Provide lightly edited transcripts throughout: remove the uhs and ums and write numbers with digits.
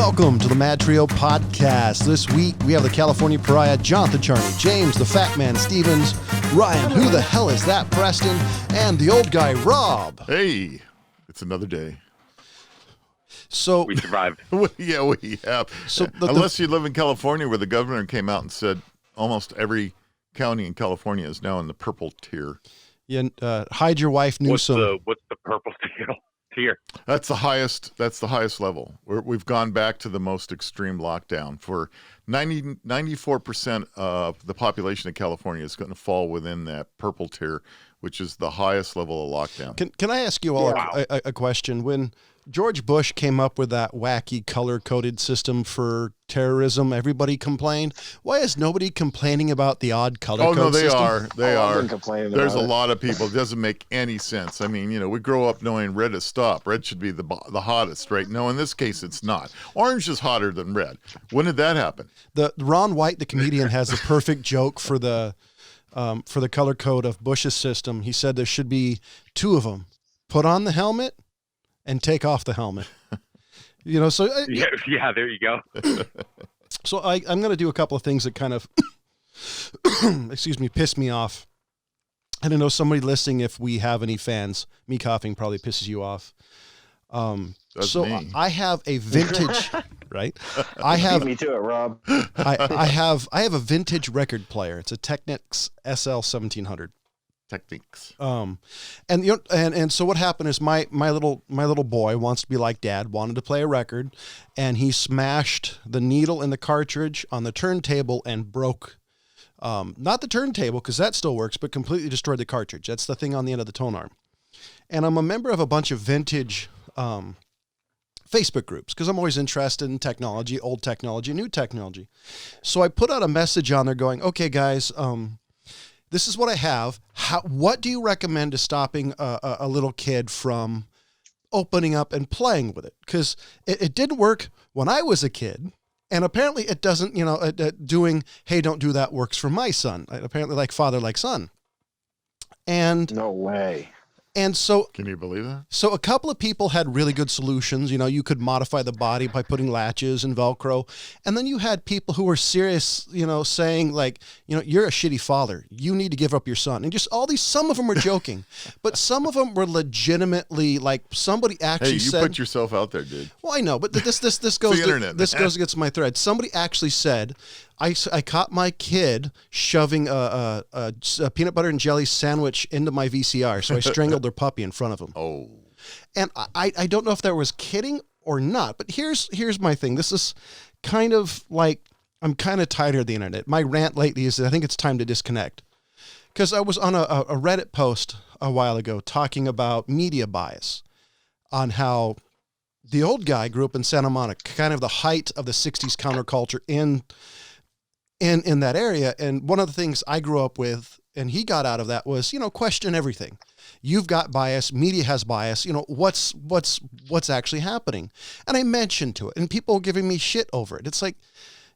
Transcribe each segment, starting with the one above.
Welcome to the MadTrio podcast. This week we have the California Pariah, Jonathan Charney, James, the Fat Man Stevens, Ryan, who the hell is that, Preston, and the old guy, Rob. Hey, it's another day. So we survived. Yeah, we have. So unless you live in California, where the governor came out and said almost every county in California is now in the purple tier. Yeah, hide your wife, Newsom. What's the purple tier? That's the highest. That's the highest level. We've gone back to the most extreme lockdown. For 94% of the population of California is going to fall within that purple tier, which is the highest level of lockdown. Can I ask you all a question? When George Bush came up with that wacky color-coded system for terrorism, everybody complained. Why is nobody complaining about the odd color code system? They are. There's a lot of people. It doesn't make any sense. I mean, we grow up knowing red is stop. Red should be the hottest, right? No, in this case, it's not. Orange is hotter than red. When did that happen? The Ron White, the comedian, has a perfect joke for the color code of Bush's system. He said there should be two of them. Put on the helmet and take off the helmet. So yeah, there you go. So I'm going to do a couple of things that kind of, piss me off. I don't know, somebody listening, if we have any fans, me coughing probably pisses you off. That's me. I have a vintage, right? I have me to it, Rob. I have a vintage record player. It's a Technics SL 1700. Techniques. And so what happened is my little boy wants to be like Dad, wanted to play a record, and he smashed the needle in the cartridge on the turntable and broke, not the turntable because that still works, but completely destroyed the cartridge. That's the thing on the end of the tone arm. And I'm a member of a bunch of vintage Facebook groups because I'm always interested in technology, old technology, new technology. So I put out a message on there going, okay, guys, this is what I have. What do you recommend to stopping a little kid from opening up and playing with it? Because it didn't work when I was a kid. And apparently it doesn't, doing, hey, don't do that works for my son. Apparently like father, like son. And no way. And so, can you believe that? So a couple of people had really good solutions. You could modify the body by putting latches and Velcro. And then you had people who were serious, saying like, you're a shitty father. You need to give up your son. And just all these, some of them were joking, but some of them were legitimately like somebody actually said. Hey, you put yourself out there, dude. Well, I know, but this goes, goes against my thread. Somebody actually said, I caught my kid shoving a peanut butter and jelly sandwich into my VCR, so I strangled their puppy in front of him. Oh. And I don't know if that was kidding or not, but here's my thing. This is kind of like, I'm kind of tired of the internet. My rant lately is that I think it's time to disconnect. Because I was on a Reddit post a while ago talking about media bias, on how the old guy grew up in Santa Monica, kind of the height of the 60s counterculture in that area. And one of the things I grew up with, and he got out of that, was, question everything. You've got bias, media has bias, what's actually happening. And I mentioned to it, and people giving me shit over it. It's like,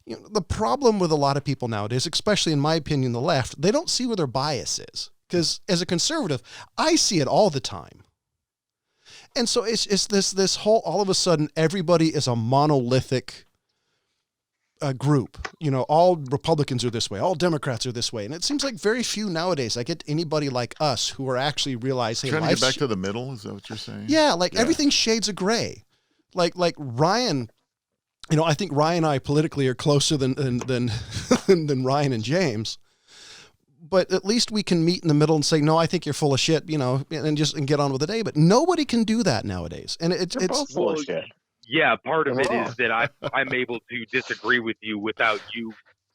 the problem with a lot of people nowadays, especially in my opinion, the left, they don't see where their bias is. Because as a conservative, I see it all the time. And so it's this whole, all of a sudden, everybody is a monolithic group. All Republicans are this way, all Democrats are this way. And it seems like very few nowadays I get anybody like us who are actually realizing, trying to get back to the middle, is that what you're saying? Yeah, everything's shades of gray. Like Ryan, I think Ryan and I politically are closer than than Ryan and James. But at least we can meet in the middle and say, no, I think you're full of shit, and get on with the day. But nobody can do that nowadays. And it's full of shit. Yeah, part of it is that I'm able to disagree with you without you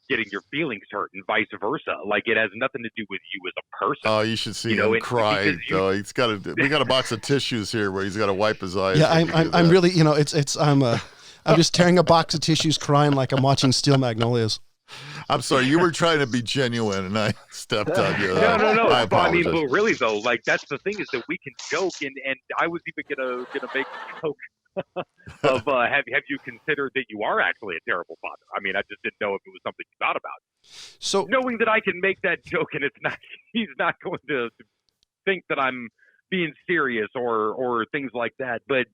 getting your feelings hurt, and vice versa. Like, it has nothing to do with you as a person. Oh, you should see him cry. We got a box of tissues here where he's got to wipe his eyes. Yeah, I'm really, I'm just tearing a box of tissues, crying like I'm watching Steel Magnolias. I'm sorry, you were trying to be genuine, and I stepped on you. No. I apologize. But really though, like, that's the thing, is that we can joke, and I was even gonna make a joke of have you considered that you are actually a terrible father? I mean, I just didn't know if it was something you thought about. So knowing that I can make that joke, and he's not going to think that I'm being serious or things like that. But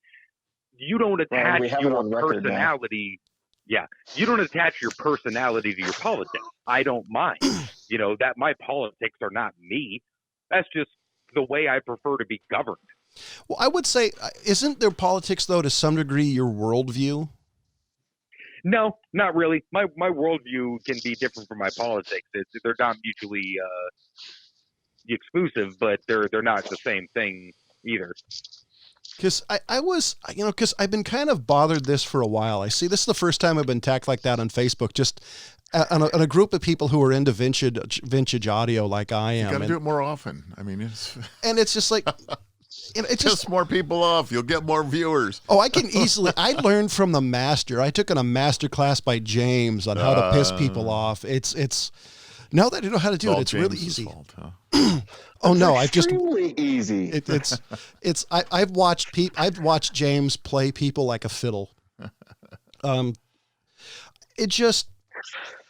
you don't attach we have it your on record now. personality. Yeah, you don't attach your personality to your politics. I don't mind. That my politics are not me. That's just the way I prefer to be governed. Well, I would say, isn't their politics, though, to some degree, your worldview? No, not really. My worldview can be different from my politics. They're not mutually exclusive, but they're not the same thing either. Because because I've been kind of bothered this for a while. I see this is the first time I've been attacked like that on Facebook, just on a group of people who are into vintage audio like I am. You got to do it more often. I mean, it's just like, it's just more people off. You'll get more viewers. Oh, I learned from the master. I took in a master class by James on how to piss people off. It's now that I know how to do it, it's really easy. Fault, huh? Oh no, extremely easy. I've watched James play people like a fiddle. It just,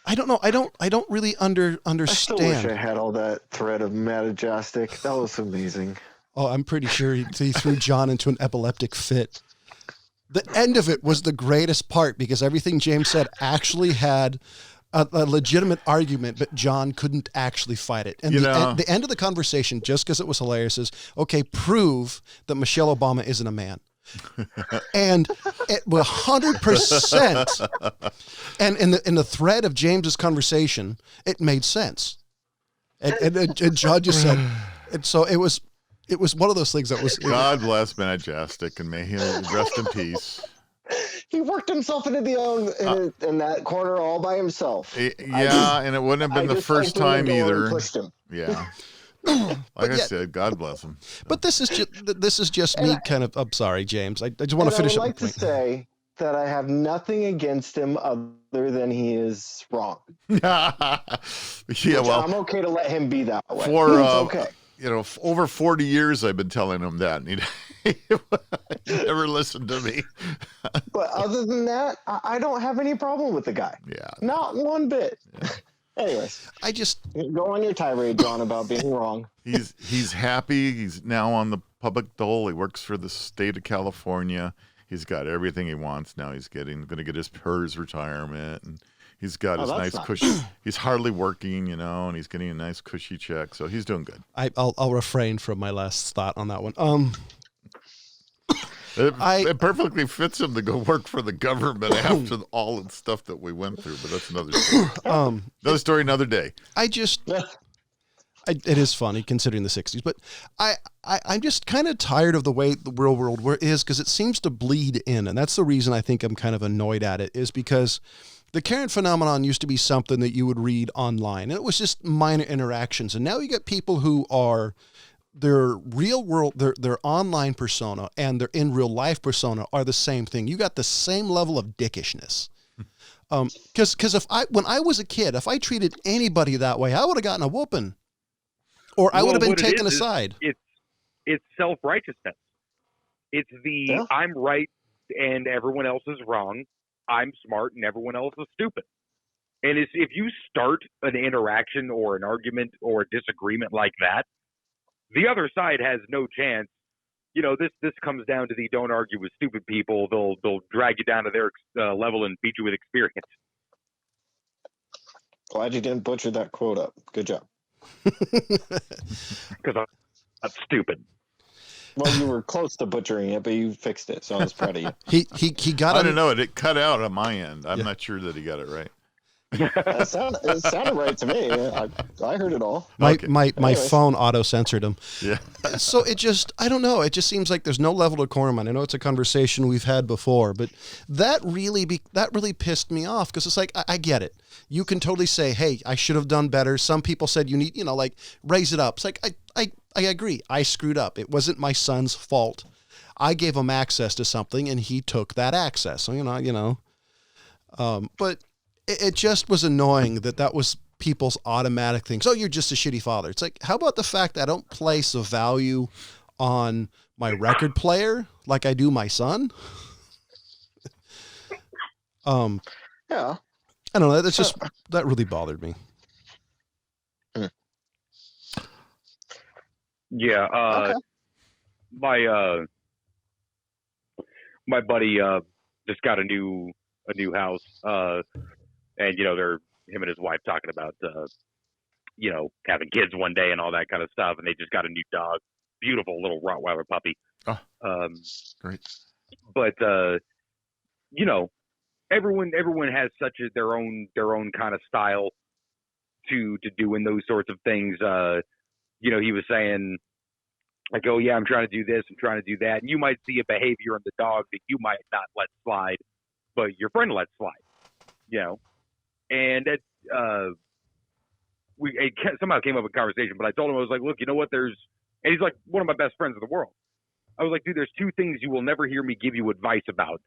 I don't know. I don't really understand. I still wish I had all that thread of Majestic. That was amazing. Oh, I'm pretty sure he threw John into an epileptic fit. The end of it was the greatest part because everything James said actually had a legitimate argument, but John couldn't actually fight it. And the end of the conversation, just because it was hilarious, is, okay, prove that Michelle Obama isn't a man. And it 100%. And in the thread of James's conversation, it made sense. And John just said, and so it was one of those things that was. God bless Majestic, and may he rest in peace. He worked himself into in that corner all by himself. And it wouldn't have been the first time either. Pushed him. Yeah. Like I said, God bless him. But this is just me kind of. I'm sorry, James. I just want to finish up. I would like to say that I have nothing against him other than he is wrong. I'm okay to let him be that way. Okay. Over 40 years I've been telling him that, and he never listened to me. But other than that, I don't have any problem with the guy. Yeah. Not one bit. Yeah. Anyways, I just go on your tirade, John, about being wrong. He's happy. He's now on the public dole. He works for the state of California. He's got everything he wants now. He's going to get his PERS retirement, and he's got his nice cushy. He's hardly working, and he's getting a nice cushy check, so he's doing good. I'll refrain from my last thought on that one. It perfectly fits him to go work for the government after all the stuff that we went through, but that's another story. Another story, another day. It is funny considering the 60s, but I'm just kind of tired of the way the real world is because it seems to bleed in, and that's the reason I think I'm kind of annoyed at it, is because the Karen phenomenon used to be something that you would read online, and it was just minor interactions, and now you get people who are their real world, their online persona and their in real life persona are the same thing. You got the same level of dickishness. Because when I was a kid, if I treated anybody that way, I would have gotten a whooping, or I would have been taken aside. It's self-righteousness. It's I'm right and everyone else is wrong. I'm smart and everyone else is stupid. And if you start an interaction or an argument or a disagreement like that, the other side has no chance. This comes down to the don't argue with stupid people. They'll drag you down to their level and beat you with experience. Glad you didn't butcher that quote up. Good job. Because I'm stupid. Well, you were close to butchering it, but you fixed it, so I was proud of you. He got. I don't know. It cut out on my end. I'm not sure that he got it right. It sounded right to me. I heard it all. My phone auto censored him. Yeah. So I don't know. It just seems like there's no level of decorum. I know it's a conversation we've had before, but that really pissed me off because it's like I get it. You can totally say, hey, I should have done better. Some people said you need, raise it up. It's like I agree. I screwed up. It wasn't my son's fault. I gave him access to something and he took that access. So but it just was annoying that was people's automatic things. Oh, you're just a shitty father. It's like, how about the fact that I don't place a value on my record player like I do my son? Yeah. I don't know. That's just, that really bothered me. Yeah. Okay. my buddy just got a new house, and they're him and his wife talking about having kids one day and all that kind of stuff, and they just got a new dog, beautiful little Rottweiler puppy. Oh, Um, great. but everyone has their own kind of style to doing those sorts of things. He was saying, like, oh yeah, I'm trying to do this, I'm trying to do that, and you might see a behavior in the dog that you might not let slide, but your friend lets slide. And it somehow came up in conversation, but I told him, I was like, look, you know what? And he's like one of my best friends in the world. I was like, dude, there's two things you will never hear me give you advice about,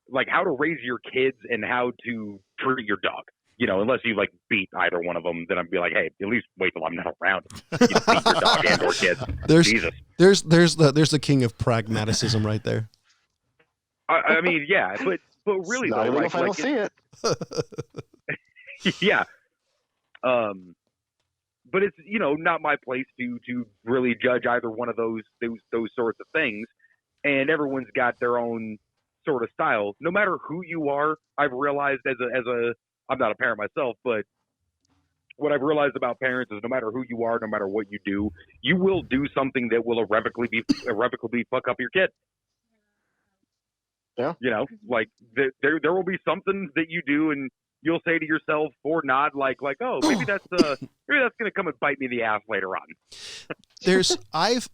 like how to raise your kids and how to treat your dog. Unless you like beat either one of them, then I'd be like, hey, at least wait till I'm not around. Beat your dog and or kids. Jesus. There's the king of pragmatism right there. I mean, yeah, but really not though, even if I don't see it. Yeah. But it's not my place to really judge either one of those sorts of things, and everyone's got their own sort of style. No matter who you are, I've realized as a I'm not a parent myself, but what I've realized about parents is no matter who you are, no matter what you do, you will do something that will irrevocably fuck up your kid. Yeah. Like there will be something that you do and you'll say to yourself or not, like, oh, maybe that's going to come and bite me in the ass later on.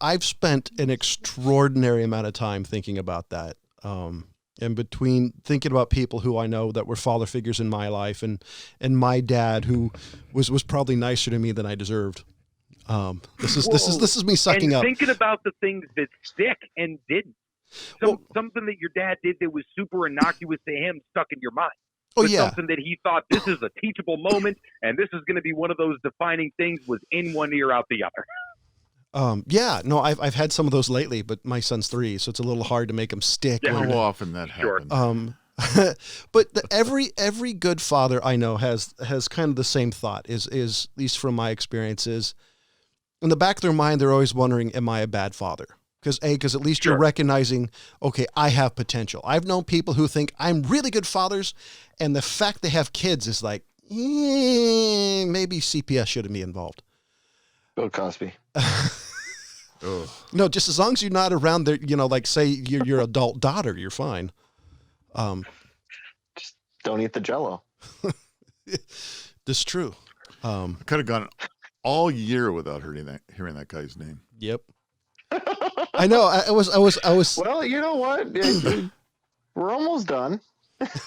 I've spent an extraordinary amount of time thinking about that. And between thinking about people who I know that were father figures in my life and my dad, who was probably nicer to me than I deserved. This is me sucking and up. Thinking about the things that stick and didn't. Something that your dad did that was super innocuous to him stuck in your mind. But something that he thought, this is a teachable moment and this is going to be one of those defining things, was in one ear out the other. I've had some of those lately, but my son's 3, so it's a little hard to make him stick. Yeah, how often that happens. But every good father I know has kind of the same thought, is at least from my experiences. In the back of their mind, they're always wondering, am I a bad father? Because at least you're recognizing, okay, I have potential. I've known people who think I'm really good fathers, and the fact they have kids is like, maybe CPS shouldn't be involved. Bill Cosby. No, just as long as you're not around there, like say your adult daughter, you're fine. Just don't eat the Jell-O. That's true. I could have gone all year without hearing that guy's name. Yep. I know. I was. Well, you know what? We're almost done.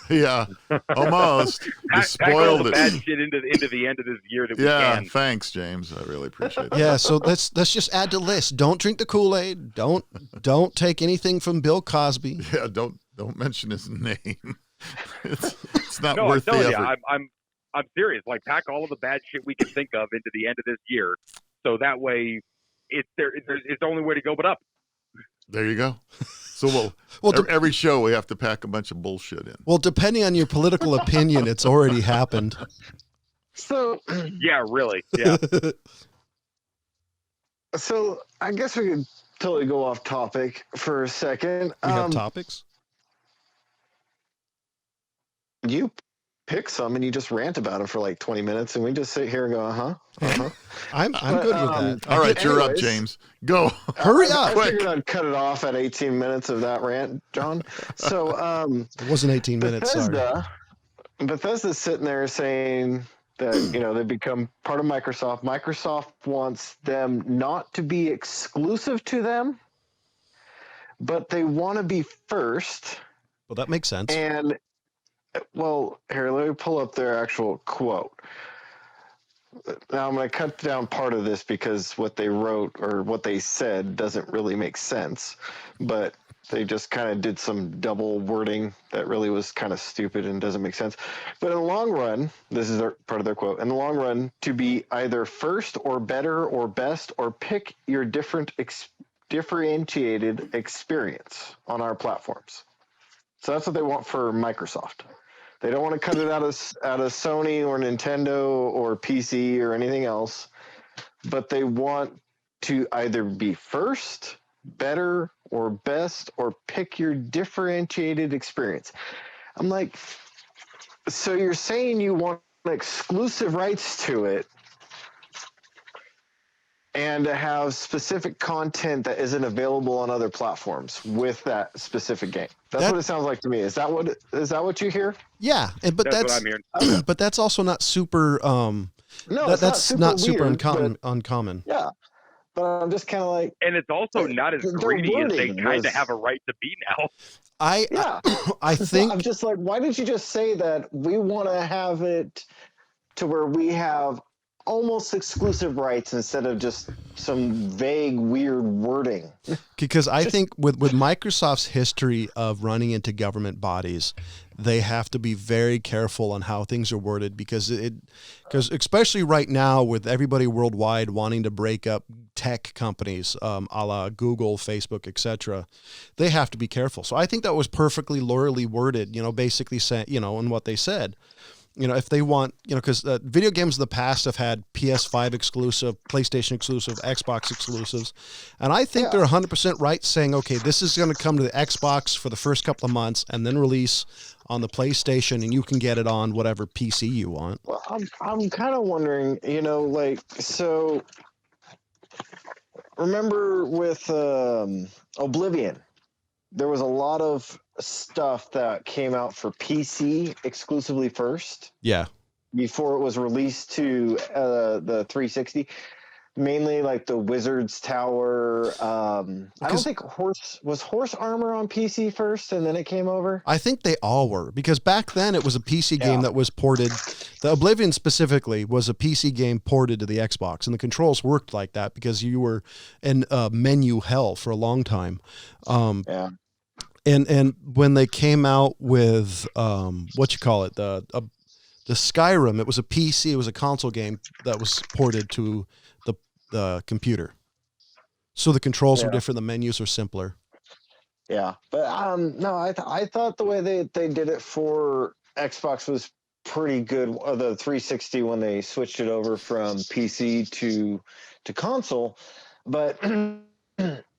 Yeah, almost. You spoiled pack all the it. bad shit into the end of this year that we can. Thanks, James. I really appreciate it. Yeah, so let's just add to the list. Don't drink the Kool-Aid. Don't take anything from Bill Cosby. Yeah, don't mention his name. It's not worth the effort. effort. I'm serious. Like, pack all of the bad shit we can think of into the end of this year, so that way it's the only way to go but up. There you go. So every show we have to pack a bunch of bullshit in. Well, depending on your political opinion, it's already happened. So yeah, really, yeah. So I guess we could totally go off topic for a second. We have topics. You pick some and you just rant about it for like 20 minutes, and we just sit here and go, I'm good with that. All right, you're up, James. Go. Hurry up. I figured I'd cut it off at 18 minutes of that rant, John. So it wasn't 18 minutes. Sorry. Bethesda's sitting there saying that they've become part of Microsoft. Microsoft wants them not to be exclusive to them, but they want to be first. Well, that makes sense. And well, here, let me pull up their actual quote. Now I'm going to cut down part of this because what they wrote or what they said doesn't really make sense, but they just kind of did some double wording that really was kind of stupid and doesn't make sense. But in the long run, this is part of their quote, in the long run, to be either first or better or best, or pick your differentiated experience on our platforms. So that's what they want for Microsoft. They don't want to cut it out of Sony or Nintendo or PC or anything else, but they want to either be first, better or best or pick your differentiated experience. I'm like, so you're saying you want exclusive rights to it and to have specific content that isn't available on other platforms with that specific game. That's That- what it sounds like to me. Is that what you hear? Yeah, but That's what I'm hearing. Okay. but that's also not super. No, it's That's not super weird, uncommon. but Uncommon. yeah. But I'm just kind of like, And it's also not as their greedy as they wording kind was- of have a right to be now. yeah. I think I'm just like, why didn't you just say that we want to have it to where we have almost exclusive rights instead of just some vague, weird wording? because I think with Microsoft's history of running into government bodies, they have to be very careful on how things are worded because especially right now with everybody worldwide wanting to break up tech companies, a la Google, Facebook, etc., they have to be careful. So I think that was perfectly lawyerly worded, basically saying, in what they said. If they want, because video games in the past have had PS5 exclusive, PlayStation exclusive, Xbox exclusives. And I think they're 100% right saying, okay, this is going to come to the Xbox for the first couple of months and then release on the PlayStation and you can get it on whatever PC you want. Well, I'm kind of wondering, so remember with Oblivion, there was a lot of stuff that came out for PC exclusively first. Yeah. Before it was released to the 360, mainly like the Wizard's Tower. I don't think Horse Armor on PC first, and then it came over. I think they all were because back then it was a PC game that was ported. The Oblivion specifically was a PC game ported to the Xbox, and the controls worked like that because you were in menu hell for a long time. Yeah. And when they came out with the Skyrim, it was a PC, it was a console game that was ported to the computer. So the controls were different, the menus were simpler. Yeah, but no, I thought the way they did it for Xbox was pretty good. The 360 when they switched it over from PC to console, but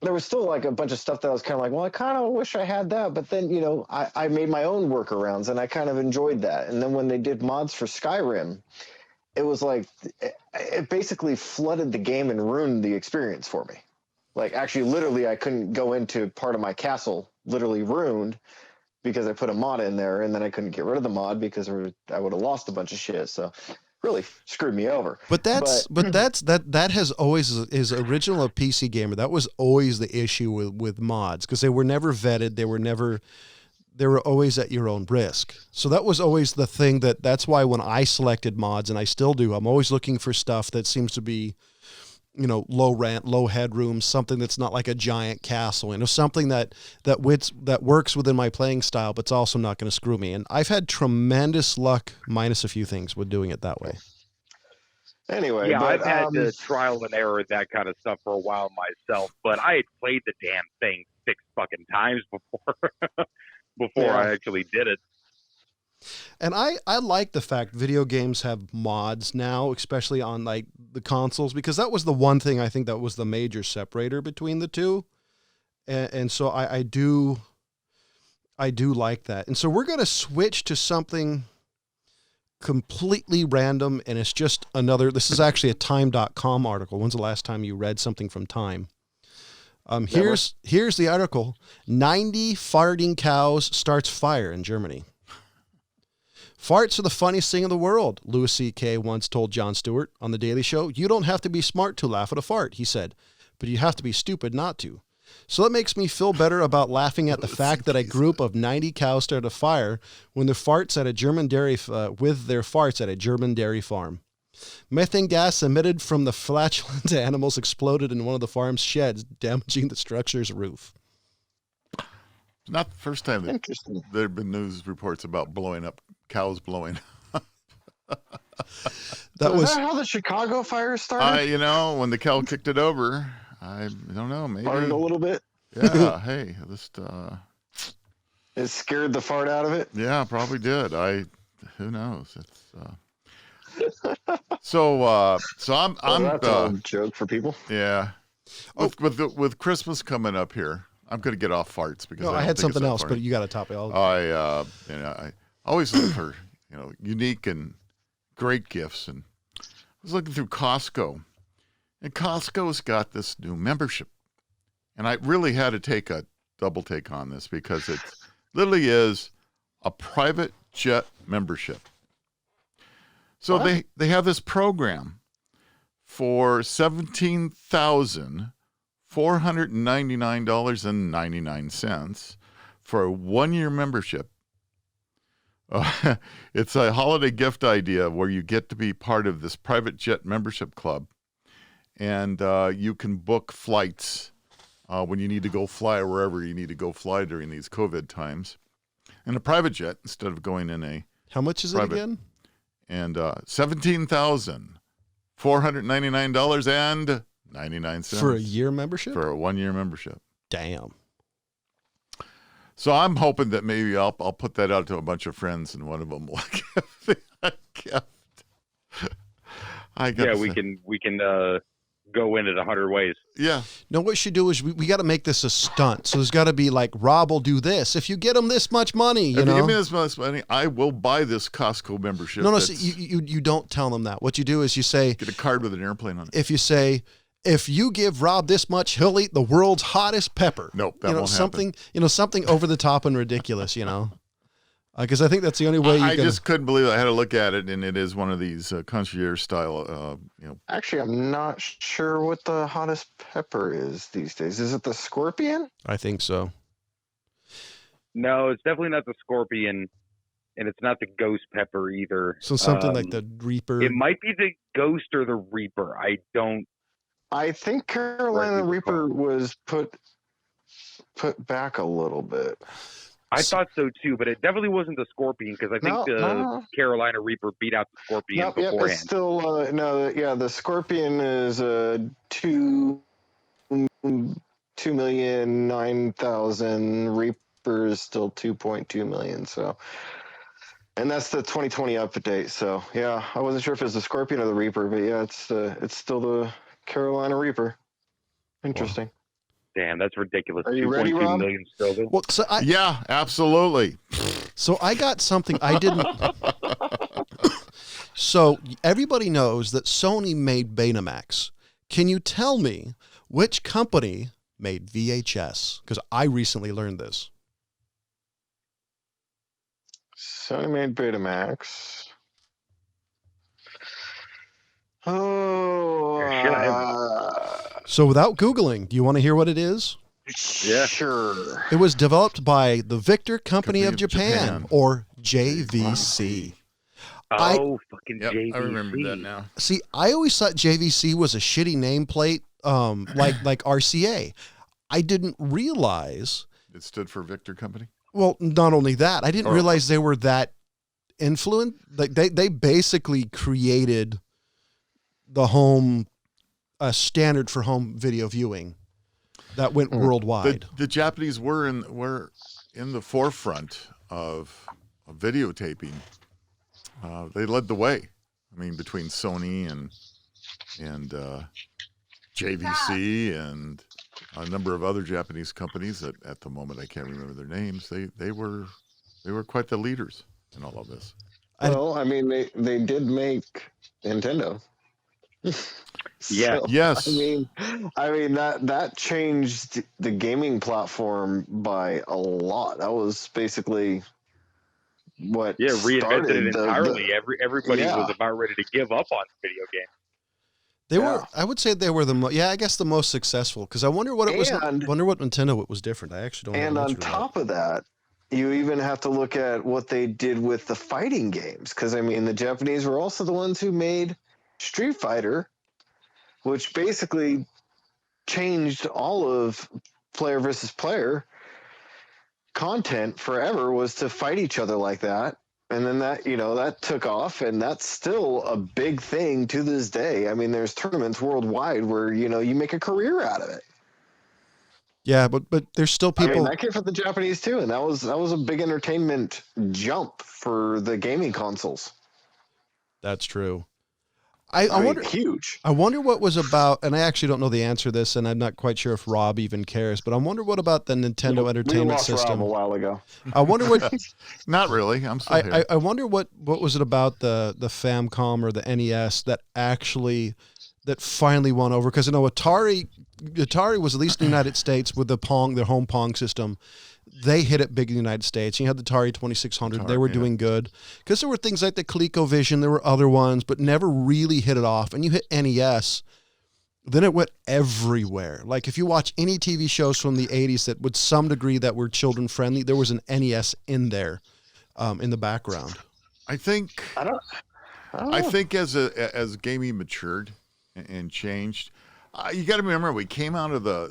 there was still like a bunch of stuff that I was kind of like, well, I kind of wish I had that. But then, I made my own workarounds and I kind of enjoyed that. And then when they did mods for Skyrim, it was like, it basically flooded the game and ruined the experience for me. Like actually, literally, I couldn't go into part of my castle, literally ruined because I put a mod in there and then I couldn't get rid of the mod because I would have lost a bunch of shit. So really screwed me over. But that has always is original a PC gamer. That was always the issue with mods because they were never vetted. They were always at your own risk. So that was always the thing that's why when I selected mods, and I still do, I'm always looking for stuff that seems to be, low rent, low headroom, something that's not like a giant castle, something that works within my playing style, but it's also not going to screw me. And I've had tremendous luck, minus a few things, with doing it that way. Anyway, yeah, but, I've had to trial and error that kind of stuff for a while myself, but I had played the damn thing 6 fucking times before I actually did it. And I like the fact video games have mods now, especially on like the consoles, because that was the one thing I think that was the major separator between the two. And so I do like that. And so we're going to switch to something completely random. And it's just this is actually a time.com article. When's the last time you read something from Time? Here's the article. 90 farting cows starts fire in Germany. Farts are the funniest thing in the world, Louis C.K. once told Jon Stewart on The Daily Show. You don't have to be smart to laugh at a fart, he said, but you have to be stupid not to. So that makes me feel better about laughing at the fact that a group of 90 cows started a fire with their farts at a German dairy farm. Methane gas emitted from the flatulent animals exploded in one of the farm's sheds, damaging the structure's roof. It's not the first time that interesting. there have been news reports about cows blowing up. Is that how the Chicago fire started? When the cow kicked it over, I don't know, maybe Farted a little bit. Yeah, hey, just it scared the fart out of it. Yeah, probably did. Who knows? It's so I'm that's an old joke for people. Yeah. With Christmas coming up here, I'm going to get off farts because No, I don't had think it's something that else, far. but you got a topic. I always look for unique and great gifts, and I was looking through Costco, and Costco's got this new membership, and I really had to take a double take on this because it literally is a private jet membership. So they have this program for $17,499.99 for a 1-year membership. It's a holiday gift idea where you get to be part of this private jet membership club, and you can book flights when you need to go fly wherever you need to go fly during these COVID times. In a private jet instead of going in a How much is private. it again? And $17,499.99 For a year membership? for a 1-year membership. Damn. So I'm hoping that maybe I'll put that out to a bunch of friends, and one of them will give me a gift. We can go in it 100 ways. Yeah. No, what we should do is we got to make this a stunt. So there's got to be like, Rob will do this. If you get him this much money, If you give me this much money, I will buy this Costco membership. No, so you don't tell them that. What you do is you say, Get a card with an airplane on it. if you say, if you give Rob this much, he'll eat the world's hottest pepper. Nope, that won't something, something over the top and ridiculous, because I think that's the only way I just couldn't believe it. I had to look at it, and it is one of these concierge style. Actually, I'm not sure what the hottest pepper is these days. Is it the scorpion? I think so. No, it's definitely not the scorpion, and it's not the ghost pepper either. So something like the Reaper. It might be the ghost or the Reaper. I think Carolina Reaper was put back a little bit. I thought so too, but it definitely wasn't the scorpion because I think the Carolina Reaper beat out the scorpion beforehand. It's still the scorpion is 2,009,000. Reaper is still 2.2 million. So, and that's the 2020 update. So yeah, I wasn't sure if it's the scorpion or the Reaper, but yeah, it's still the Carolina Reaper. Interesting. Wow. Damn, that's ridiculous. Are you ready, 2.2 Rob? million still. Well, yeah, absolutely. So I got something I didn't. So everybody knows that Sony made Betamax. Can you tell me which company made VHS? Because I recently learned this. Sony made Betamax. Oh. So without Googling, do you want to hear what it is? Yeah. Sure. It was developed by the Victor Company of Japan, or JVC. Fucking Yep, JVC. I remember that now. See, I always thought JVC was a shitty nameplate, like RCA. I didn't realize It stood for Victor Company. Well, not only that, I didn't realize they were that influent. Like they basically created the home standard for home video viewing that went worldwide. The Japanese were in the forefront of videotaping. They led the way. I mean, between Sony and JVC and a number of other Japanese companies that at the moment I can't remember their names. They were quite the leaders in all of this. Well, I mean, they did make Nintendo. Yeah. Yes. I mean that changed the gaming platform by a lot. That was basically what reinvented it entirely. Everybody Yeah. was about ready to give up on video games. They were, I would say they were I guess the most successful, because I wonder what it was. Wonder what Nintendo was different. I actually don't know. And on top of that, you even have to look at what they did with the fighting games, because I mean the Japanese were also the ones who made Street Fighter, which basically changed all of player versus player content forever, was to fight each other like that. And then that took off, and that's still a big thing to this day. I mean, there's tournaments worldwide where, you make a career out of it. Yeah, but there's still people. I mean, that came from the Japanese too, and that was a big entertainment jump for the gaming consoles. That's true. I wonder. huge. I wonder what was about, and I actually don't know the answer to this, and I'm not quite sure if Rob even cares, but I wonder what about the Nintendo We Entertainment lost Rob System. a while ago. I wonder what Not really. I'm still here. I wonder what was it about the Famicom or the NES that finally won over, because you know Atari was, at least in the United States, with their home Pong system. They hit it big in the United States. You had the Atari 2600. They were doing good because there were things like the ColecoVision. There were other ones, but never really hit it off. And you hit NES, then it went everywhere. Like if you watch any TV shows from the 80s that with some degree that were children friendly, there was an NES in there in the background. I think I don't I know. think as gaming matured and changed, you got to remember we came out of the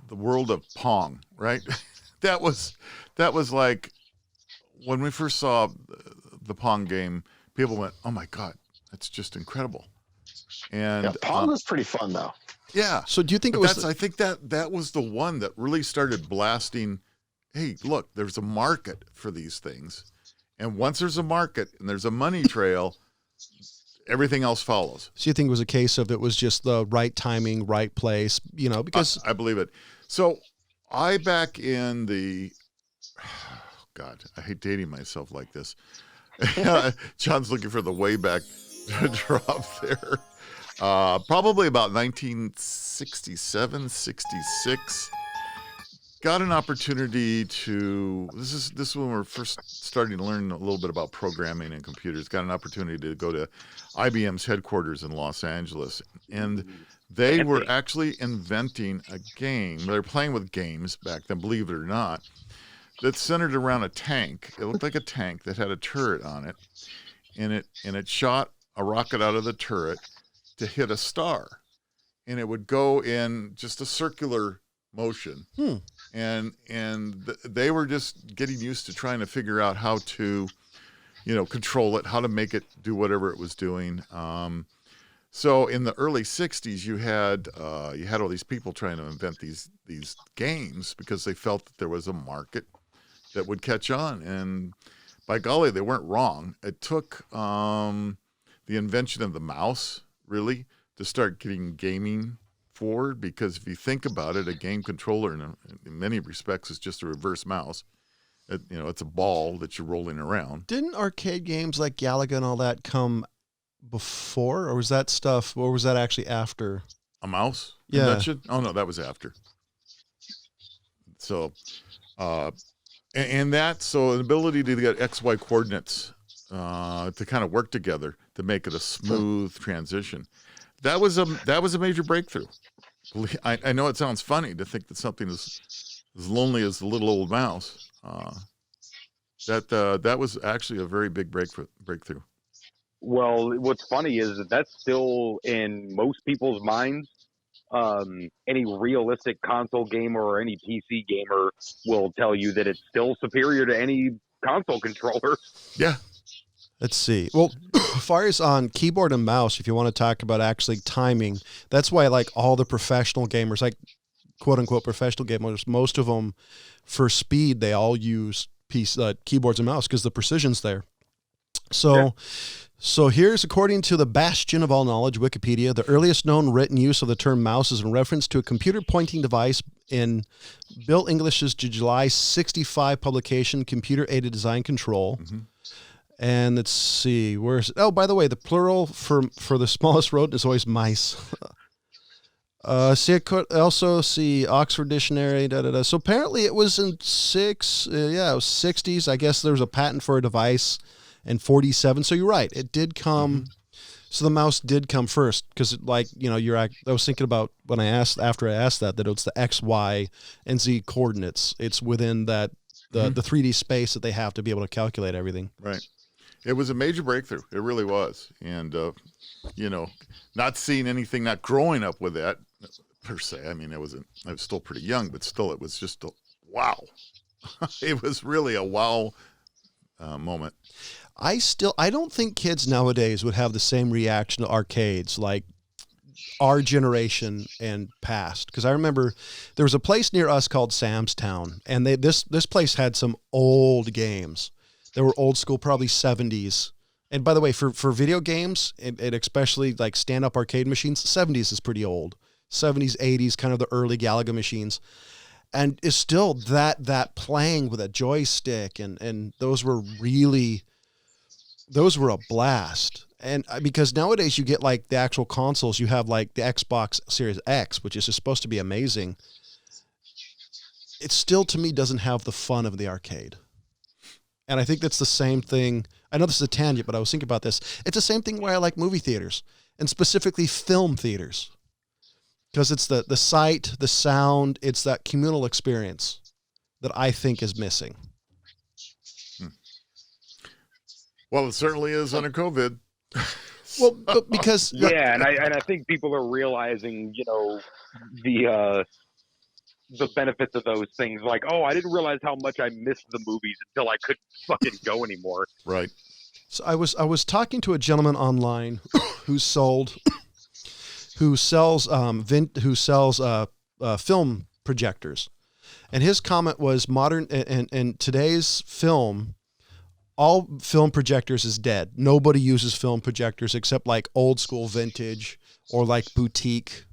world of Pong, right? that was like when we first saw the Pong game, people went, "Oh my God, that's just incredible!" And Yeah, Pong was pretty fun though. yeah. So do you think But it was? I think that was the one that really started blasting. Hey, look, there's a market for these things, and once there's a market and there's a money trail, everything else follows. So you think it was a case of it was just the right timing, right place, because I believe it. So I back in the God, I hate dating myself like this. John's looking for the way back drop there. Probably about 1967, 66. Got an opportunity to. This is when we're first starting to learn a little bit about programming and computers. Got an opportunity to go to IBM's headquarters in Los Angeles, and they were actually inventing a game. They were playing with games back then, believe it or not, that centered around a tank. It looked like a tank that had a turret on it, and it shot a rocket out of the turret to hit a star, and it would go in just a circular motion. And they were just getting used to trying to figure out how to, control it, how to make it do whatever it was doing. So in the early '60s, you had all these people trying to invent these games because they felt that there was a market that would catch on. And by golly, they weren't wrong. It took the invention of the mouse really to start getting gaming forward, because if you think about it, a game controller in many respects is just a reverse mouse. It's a ball that you're rolling around. didn't arcade games like Galaga and all that come before, or was that actually after? A mouse Yeah. invention? Oh no, that was after. So, and that, so an ability to get XY coordinates to kind of work together to make it a smooth transition. That was a major breakthrough. I know it sounds funny to think that something as lonely as the little old mouse. That was actually a very big breakthrough. Well, what's funny is that that's still in most people's minds. Any realistic console gamer or any PC gamer will tell you that it's still superior to any console controller. Yeah. Let's see. Well, as far as on keyboard and mouse, if you want to talk about actually timing, that's why like all the professional gamers, like quote unquote professional gamers, most of them for speed, they all use keyboards and mouse because the precision's there. So here's, according to the bastion of all knowledge, Wikipedia, the earliest known written use of the term mouse is in reference to a computer pointing device in Bill English's July 1965 publication, Computer Aided Design Control. Mm-hmm. And let's see, where's, oh, by the way, the plural for the smallest rodent is always mice. Also see Oxford Dictionary, So apparently it was in it was 60s. I guess there was a patent for a device in 47. So you're right. It did come. Mm-hmm. So the mouse did come first because, I was thinking about when after I asked that it's the X, Y, and Z coordinates. It's within that, the 3D space that they have to be able to calculate everything. Right. It was a major breakthrough. It really was. And, not seeing anything, not growing up with that per se. I mean, I was still pretty young, but still it was just a wow. It was really a wow moment. I don't think kids nowadays would have the same reaction to arcades like our generation and past. Because I remember there was a place near us called Sam's Town, and this place had some old games. They were old school, probably 70s And by the way, for video games, and especially like stand-up arcade machines, 70s is pretty old. 70s, 80s, kind of the early Galaga machines. And it's still that playing with a joystick, and those were a blast. And because nowadays you get like the actual consoles, you have like the Xbox Series X, which is supposed to be amazing. It still, to me, doesn't have the fun of the arcade. And I think that's the same thing. I know this is a tangent, but I was thinking about this. It's the same thing why I like movie theaters, and specifically film theaters. Because it's the sight, the sound, it's that communal experience that I think is missing. Well, it certainly is under COVID. Well, but because yeah, and I think people are realizing, the benefits of those things. Like, oh, I didn't realize how much I missed the movies until I couldn't fucking go anymore. Right. So I was talking to a gentleman online who sells film projectors, and his comment was modern and today's film, all film projectors is dead. Nobody uses film projectors except like old school vintage or like boutique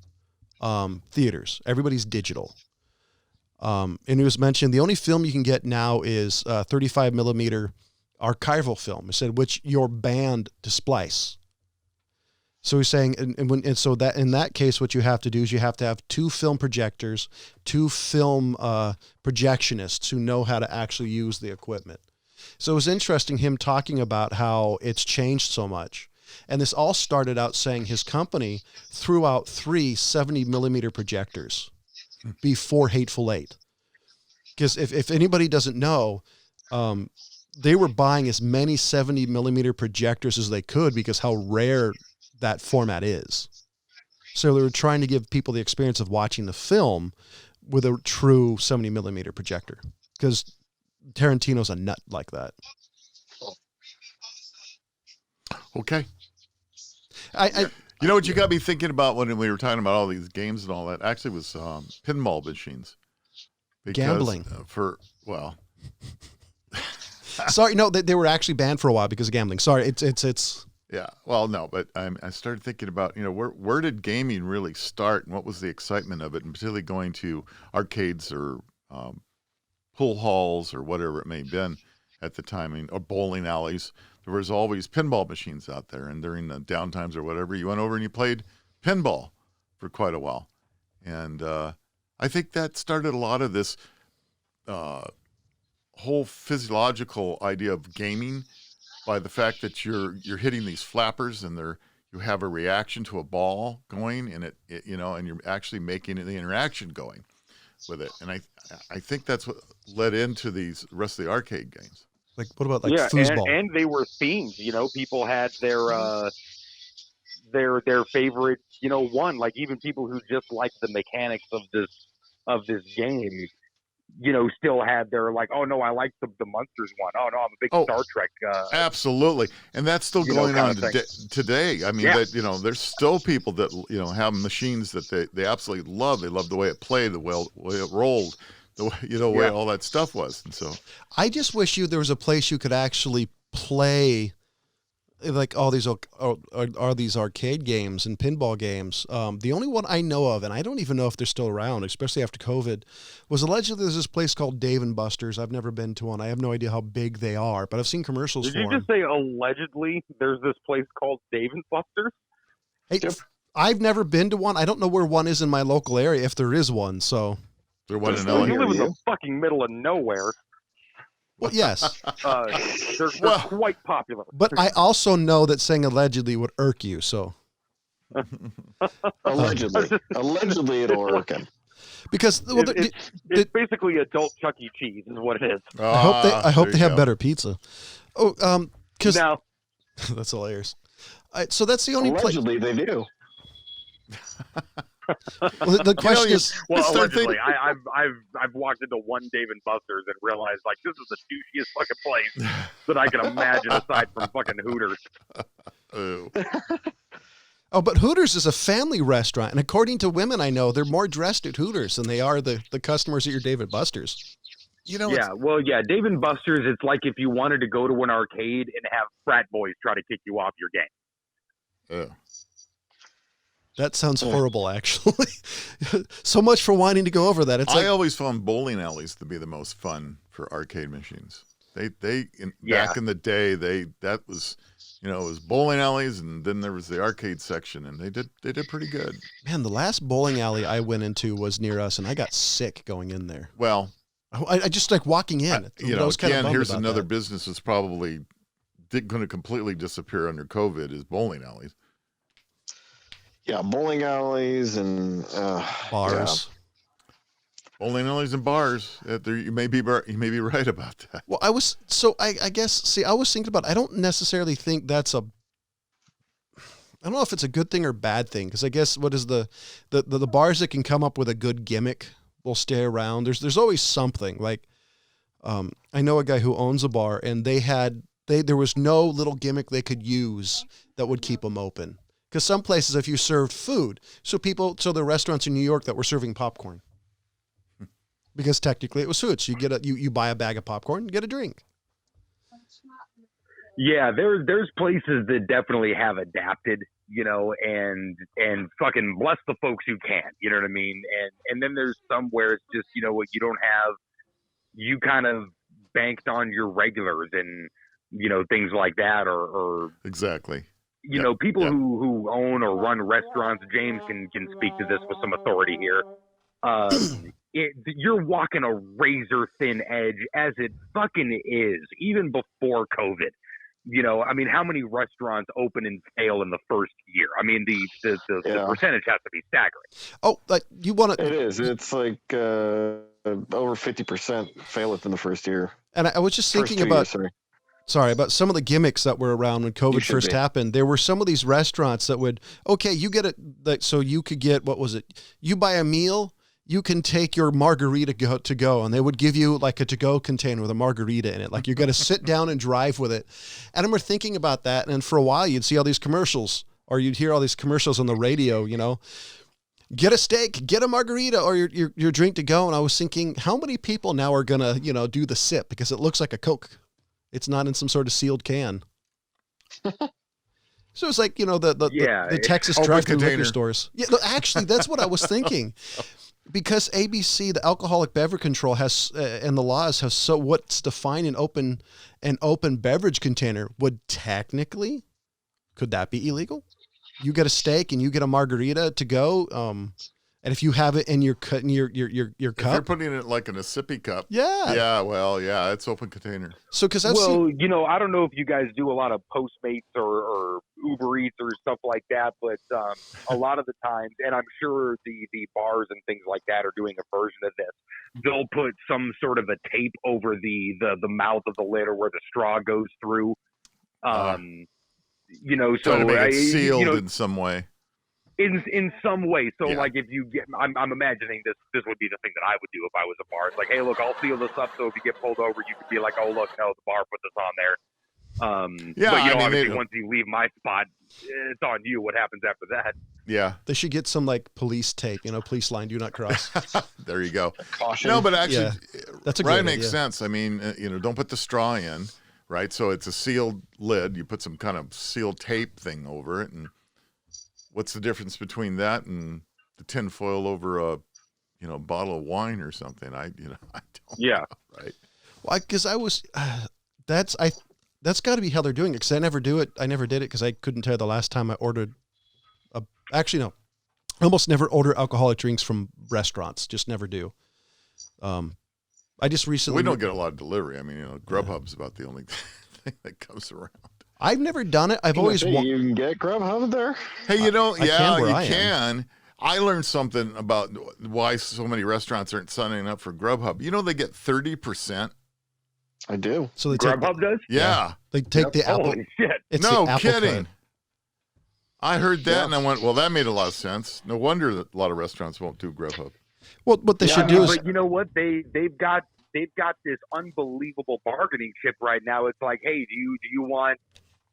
theaters. Everybody's digital. And it was mentioned the only film you can get now is 35 millimeter archival film. It said which your band to splice. So he's saying, and so that in that case, what you have to do is you have to have 2 film projectors, 2 film projectionists who know how to actually use the equipment. So it was interesting him talking about how it's changed so much. And this all started out saying his company threw out 3 70 millimeter projectors before Hateful Eight. Because if anybody doesn't know, they were buying as many 70 millimeter projectors as they could because how rare that format is. So they were trying to give people the experience of watching the film with a true 70 millimeter projector. Because Tarantino's a nut like that. Okay. You know what you got me thinking about when we were talking about all these games and all that? Actually, was pinball machines. Because, gambling. Sorry, no, they were actually banned for a while because of gambling. Sorry, it's. Yeah, well, no, but I started thinking about where did gaming really start and what was the excitement of it, and particularly going to arcades or pool halls or whatever it may have been at the time, or bowling alleys. There was always pinball machines out there, and during the downtimes or whatever, you went over and you played pinball for quite a while. And I think that started a lot of this whole physiological idea of gaming by the fact that you're hitting these flappers and you have a reaction to a ball going, and it and you're actually making the interaction going with it. And I think that's what led into these rest of the arcade games. Like, what about like foosball? And they were themed. People had their favorite, one. Like even people who just liked the mechanics of this game, still had their like, oh no, I like the Munsters one. Oh no, I'm a big Star Trek. Absolutely, and that's still going on today. I mean, there's still people that have machines that they absolutely love. They love the way it played, the way it rolled. The way all that stuff was. And so I just wish there was a place you could actually play like all these are these arcade games and pinball games. The only one I know of, and I don't even know if they're still around, especially after COVID, was allegedly there's this place called Dave and Buster's. I've never been to one. I have no idea how big they are, but I've seen commercials for them. Did you just say allegedly there's this place called Dave and Buster's? Hey, I've never been to one. I don't know where one is in my local area, if there is one, so... There wasn't in LA. You live in the fucking middle of nowhere. Well, yes. They're quite popular. But I also know that saying allegedly would irk you, so. Allegedly it'll irk him. Because it's basically adult Chuck E. Cheese is what it is. I hope they have better pizza. Oh, because no. That's hilarious. So that's the only allegedly they do. Well, the question is, allegedly, I've walked into one Dave and Buster's and realized like this is the douchiest fucking place that I can imagine aside from fucking Hooters. Oh, but Hooters is a family restaurant, and according to women I know, they're more dressed at Hooters than they are the customers at your Dave and Buster's. You know, Yeah, well, yeah, Dave and Buster's. It's like if you wanted to go to an arcade and have frat boys try to kick you off your game. That sounds horrible, actually. So much for wanting to go over that. It's I like, always found bowling alleys to be the most fun for arcade machines. Yeah. Back in the day, that was, it was bowling alleys, and then there was the arcade section, and they did pretty good. man, the last bowling alley I went into was near us, and I got sick going in there. Well, I just like walking in. I was kind of again, bummed here's about another that. business that's probably going to completely disappear under COVID is bowling alleys. Yeah, bowling alleys and Bars. Bowling alleys and bars. You may be right about that. Well, I guess, see, I was thinking about, I don't necessarily think that's I don't know if it's a good thing or bad thing. Cause I guess what is the bars that can come up with a good gimmick will stay around. There's always something like, I know a guy who owns a bar, and there was no little gimmick they could use that would keep them open. Cause some places, if you served food, so the restaurants in New York that were serving popcorn, because technically it was food. So you buy a bag of popcorn, you get a drink. Yeah, there's places that definitely have adapted, and fucking bless the folks who can, you know what I mean? And then there's some where it's just, what you don't have, you kind of banked on your regulars and, things like that, or Exactly. People who own or run restaurants. James can speak to this with some authority here. You're walking a razor thin edge as it fucking is, even before COVID. How many restaurants open and fail in the first year? I mean, the percentage has to be staggering. Oh, like you want to? It is. It's like over 50% fail within the first year. And I was just First thinking 2 about. years, About some of the gimmicks that were around when COVID first happened. There were some of these restaurants that would, you get it, so you could get, what was it? You buy a meal, you can take your margarita to go, and they would give you like a to-go container with a margarita in it. Like you're going to sit down and drive with it. And I remember thinking about that, and for a while you'd see all these commercials, or you'd hear all these commercials on the radio, get a steak, get a margarita, or your drink to go. And I was thinking, how many people now are going to, do the sip because it looks like a Coke. It's not in some sort of sealed can. So it's like, the Texas drive-through liquor stores. Yeah, no, actually, that's what I was thinking. Because ABC, the Alcoholic Beverage Control has, and the laws have, so what's defined an open beverage container would technically, could that be illegal? You get a steak and you get a margarita to go. And if you have it in your cup, If you're putting it like in a sippy cup. Yeah. Yeah. Well, yeah, it's open container. So, because I don't know if you guys do a lot of Postmates or Uber Eats or stuff like that, but a lot of the times, and I'm sure the bars and things like that are doing a version of this. They'll put some sort of a tape over the mouth of the lid or where the straw goes through. So to make it sealed in some way. In some way. So Yeah. like if you get, I'm imagining this would be the thing that I would do if I was a bar. It's like, hey, look, I'll seal this up. So if you get pulled over, you could be like, oh, look, no, the bar put this on there. Yeah. But obviously once you leave my spot, it's on you. What happens after that? Yeah. They should get some like police tape, police line, do not cross. There you go. Caution. No, but actually, that's a Ryan good makes idea. sense. I mean, don't put the straw in, right? So it's a sealed lid. You put some kind of sealed tape thing over it, and what's the difference between that and the tin foil over a, bottle of wine or something? I don't Yeah. know, right? Well, because that's got to be how they're doing it. Because I never do it. I never did it because I couldn't tell you the last time I ordered. Actually, no, I almost never order alcoholic drinks from restaurants. Just never do. I just recently. We don't get a lot of delivery. I mean, Grubhub's about the only thing that comes around. I've never done it. I've always. You can get Grubhub there. Hey, I can where I am. can. I learned something about why so many restaurants aren't signing up for Grubhub. They get 30%. I do. So they take. Grubhub does? Yeah. They take the apple. Holy shit. It's No the apple kidding. card. I heard that Yeah. and I went, well, that made a lot of sense. No wonder that a lot of restaurants won't do Grubhub. Well, what they should do is. But you know what? They've got this unbelievable bargaining chip right now. It's like, hey, do you want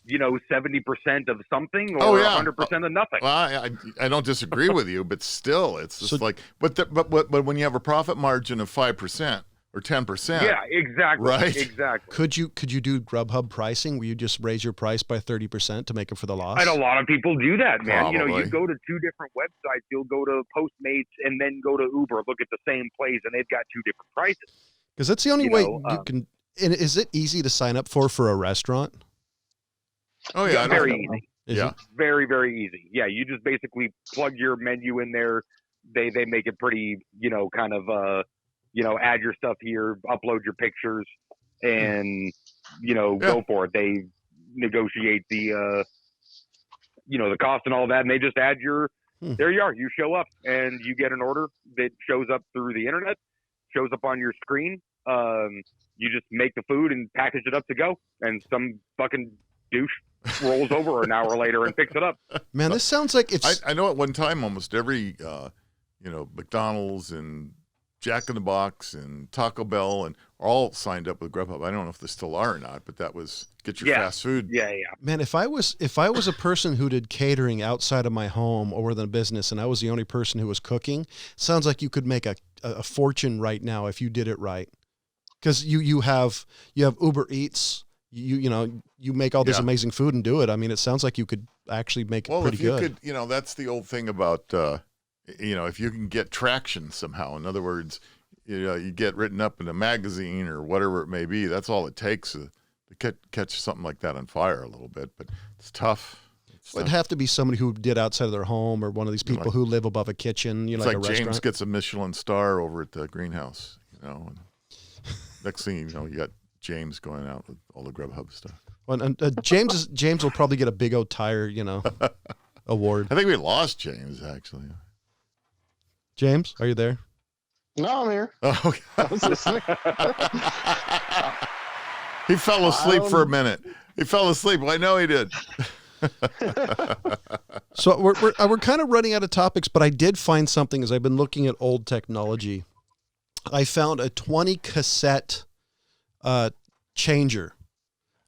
70% of something or 100% of nothing? Well, I don't disagree with you, but still, it's just So- like, but when you have a profit margin of 5% or 10%. Yeah, exactly. Right. Exactly. Could you do Grubhub pricing where you just raise your price by 30% to make up for the loss? And a lot of people do that, man. You know, Probably. you go to two different websites. You'll go to Postmates and then go to Uber. Look at the same place, and they've got two different prices. Because that's the only You way know, you can. And is it easy to sign up for a restaurant? Oh yeah, I very don't know. easy. Is Yeah. it? Very, very easy. Yeah, you just basically plug your menu in there. They make it pretty, you know, kind of, you know, add your stuff here, upload your pictures, and, you know, Yeah. go for it. They negotiate the, you know, the cost and all that, and they just add your, there you are. You show up, and you get an order that shows up through the internet, shows up on your screen. You just make the food and package it up to go, and some fucking douche rolls over an hour later and picks it up. Man, this sounds like it's. I know at one time almost every, you know, McDonald's and Jack in the Box and Taco Bell and all signed up with Grubhub. I don't know if they still are or not, but that was get your fast food. Yeah. Man, if I was a person who did catering outside of my home or within a business, and I was the only person who was cooking, sounds like you could make a fortune right now if you did it right. Because you have Uber Eats, you know you make all this amazing food and do it. I mean, it sounds like you could actually make it pretty good. Well, if you could, you know, that's the old thing about, you know, if you can get traction somehow. In other words, you know, you get written up in a magazine or whatever it may be. That's all it takes to catch something like that on fire a little bit. But it's tough. It'd have to be somebody who did outside of their home, or one of these people who live above a kitchen. You know, like a James restaurant. Gets a Michelin star over at the greenhouse. You know, and next thing you know, you got James going out with all the Grubhub stuff. Well, and James will probably get a big old tire, you know, award. I think we lost James actually. James, are you there? No, I'm here. Oh, okay. I was listening. He fell asleep for a minute. He fell asleep. I know he did. So we're kind of running out of topics, but I did find something as I've been looking at old technology. I found a 20 cassette changer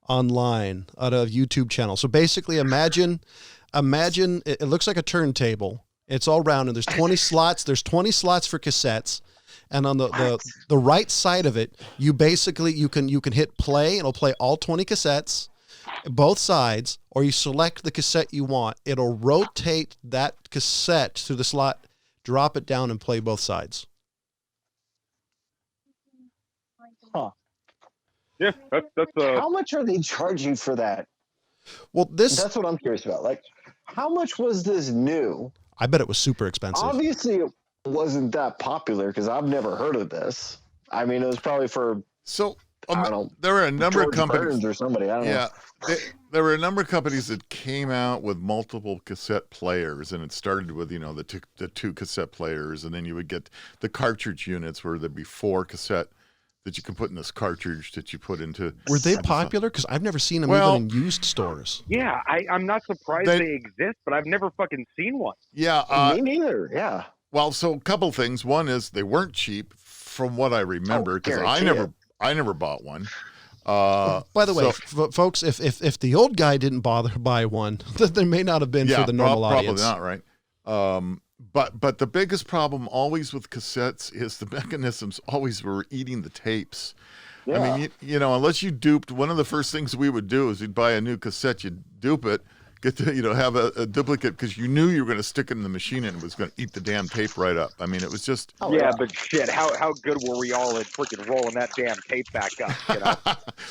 online at a YouTube channel. So basically imagine it looks like a turntable. It's all round and there's 20 slots. There's 20 slots for cassettes. And on the right side of it, you basically you can hit play and it'll play all 20 cassettes, both sides, or you select the cassette you want. It'll rotate that cassette to the slot, drop it down, and play both sides. Huh. Yeah, that's How much are they charging for that? Well, That's what I'm curious about. Like, how much was this new? I bet it was super expensive. Obviously, it wasn't that popular because I've never heard of this. I mean, it was probably for I don't know, there are a number George of companies Burns or somebody. I don't know. There were a number of companies that came out with multiple cassette players, and it started with, you know, the two cassette players, and then you would get the cartridge units where there'd be 4 cassette that you can put in this cartridge that you put into. Were they popular? Because I've never seen them even in used stores. Yeah, I'm not surprised they exist, but I've never fucking seen one. Yeah. Me neither. Yeah. Well, so a couple things. One is they weren't cheap, from what I remember, because I never bought one. By the way, folks, if the old guy didn't bother to buy one, then there may not have been for the normal audience. Probably not, right? But the biggest problem always with cassettes is the mechanisms always were eating the tapes. Yeah. I mean, you know, unless you duped, one of the first things we would do is we'd buy a new cassette, you'd dupe it, get to, you know, have a duplicate because you knew you were going to stick it in the machine and it was going to eat the damn tape right up. I mean, it was just. Oh, yeah, but shit, how good were we all at freaking rolling that damn tape back up? You know?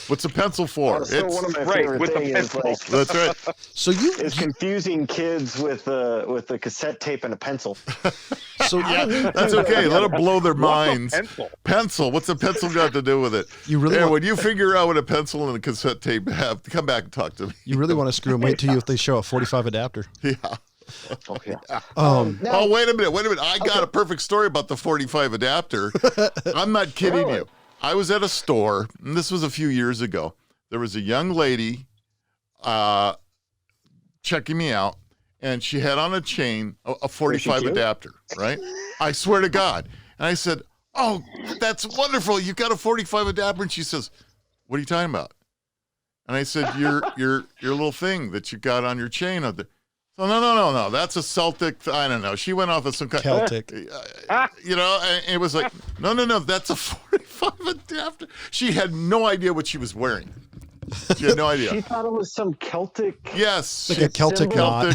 What's a pencil for? It's one of my favorite things. Like, that's right. So it's confusing kids with the cassette tape and a pencil. So yeah, that's okay. Let them blow their minds. Pencil. What's a pencil got to do with it? When you figure out what a pencil and a cassette tape have, come back and talk to me. You really want to screw them? Wait till they show a 45 adapter. Yeah. Okay. Oh, wait a minute. I got a perfect story about the 45 adapter. I'm not kidding you. I was at a store, and this was a few years ago. There was a young lady checking me out, and she had on a chain a 45 adapter, right? I swear to God. And I said, "Oh, that's wonderful. You got a 45 adapter." And she says, "What are you talking about?" And I said, your little thing that you got on your chain out there." Oh, no. That's a Celtic. I don't know. She went off of some kind Celtic. you know, and it was like, no. That's a 45 adapter. She had no idea what she was wearing. She had no idea. She thought it was some Celtic. Yes. Like a Celtic knot.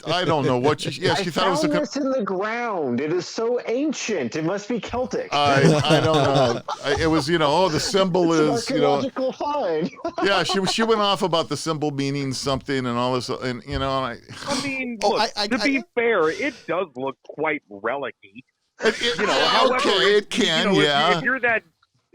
I don't know what she. Yeah, she thought it was found a. this in the ground. It is so ancient. It must be Celtic. I don't know. It was, the symbol It's is, an archaeological find. yeah, she went off about the symbol meaning something and all this, and I mean, look, to be fair, it does look quite relic-y. However, it can, yeah.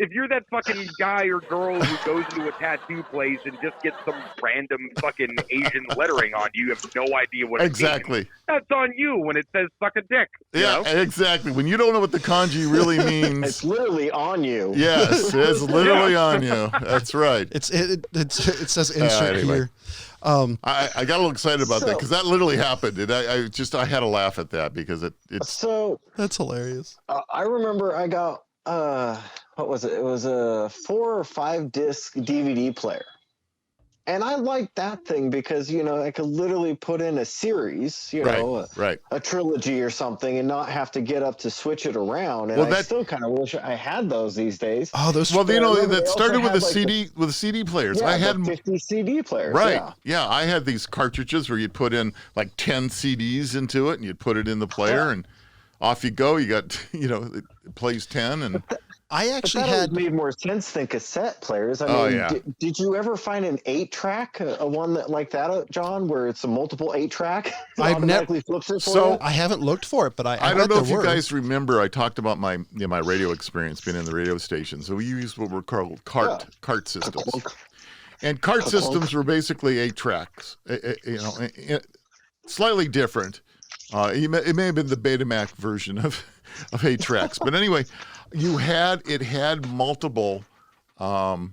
If you're that fucking guy or girl who goes into a tattoo place and just gets some random fucking Asian lettering on you, you have no idea what it exactly. means. That's on you when it says "suck a dick." Yeah, exactly. When you don't know what the kanji really means, it's literally on you. Yes, it's literally on you. That's right. It says insert anyway. here. I got a little excited about that because that literally happened, and I had to laugh at that because it's so that's hilarious. I remember I got what was it? It was a 4 or 5 disc DVD player. And I liked that thing because, I could literally put in a series, a trilogy or something and not have to get up to switch it around. And I still kind of wish I had those these days. Oh, those. Well, that started with with CD players. Yeah, I had 50 CD players. Right. Yeah, I had these cartridges where you'd put in like 10 CDs into it and you'd put it in the player and off you go. You got, it plays 10 and I actually had made more sense than cassette players. I mean, did you ever find an 8-track, a one that like that, John, where it's a multiple 8-track? I've never flips it for you? I haven't looked for it, but I don't know if you guys remember. I talked about my radio experience being in the radio station. So we used what were called cart systems, and cart systems were basically 8 tracks. Slightly different. It may have been the Betamax version of 8 tracks, but anyway. It had multiple there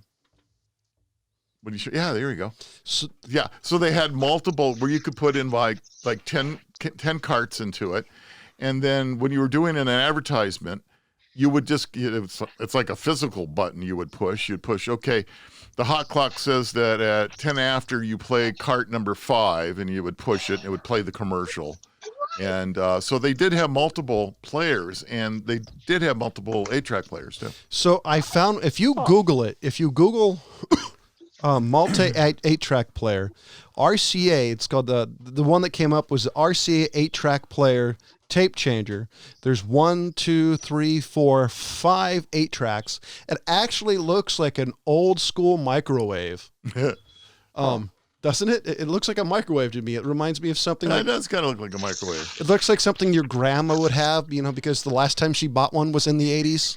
you go. So they had multiple where you could put in like 10 carts into it, and then when you were doing an advertisement, you would just it's like a physical button you would push. You'd push, okay, the hot clock says that at 10 after you play cart number 5, and you would push it and it would play the commercial. And so they did have multiple players, and they did have multiple 8-track players too. So I found if you Google multi 8-track player, RCA, it's called the one that came up was the RCA 8-track player tape changer. There's 1, 2, 3, 4, 5 8-tracks. It actually looks like an old school microwave. Doesn't it? It looks like a microwave to me. It reminds me of something it does kind of look like a microwave. It looks like something your grandma would have, because the last time she bought one was in the 80s.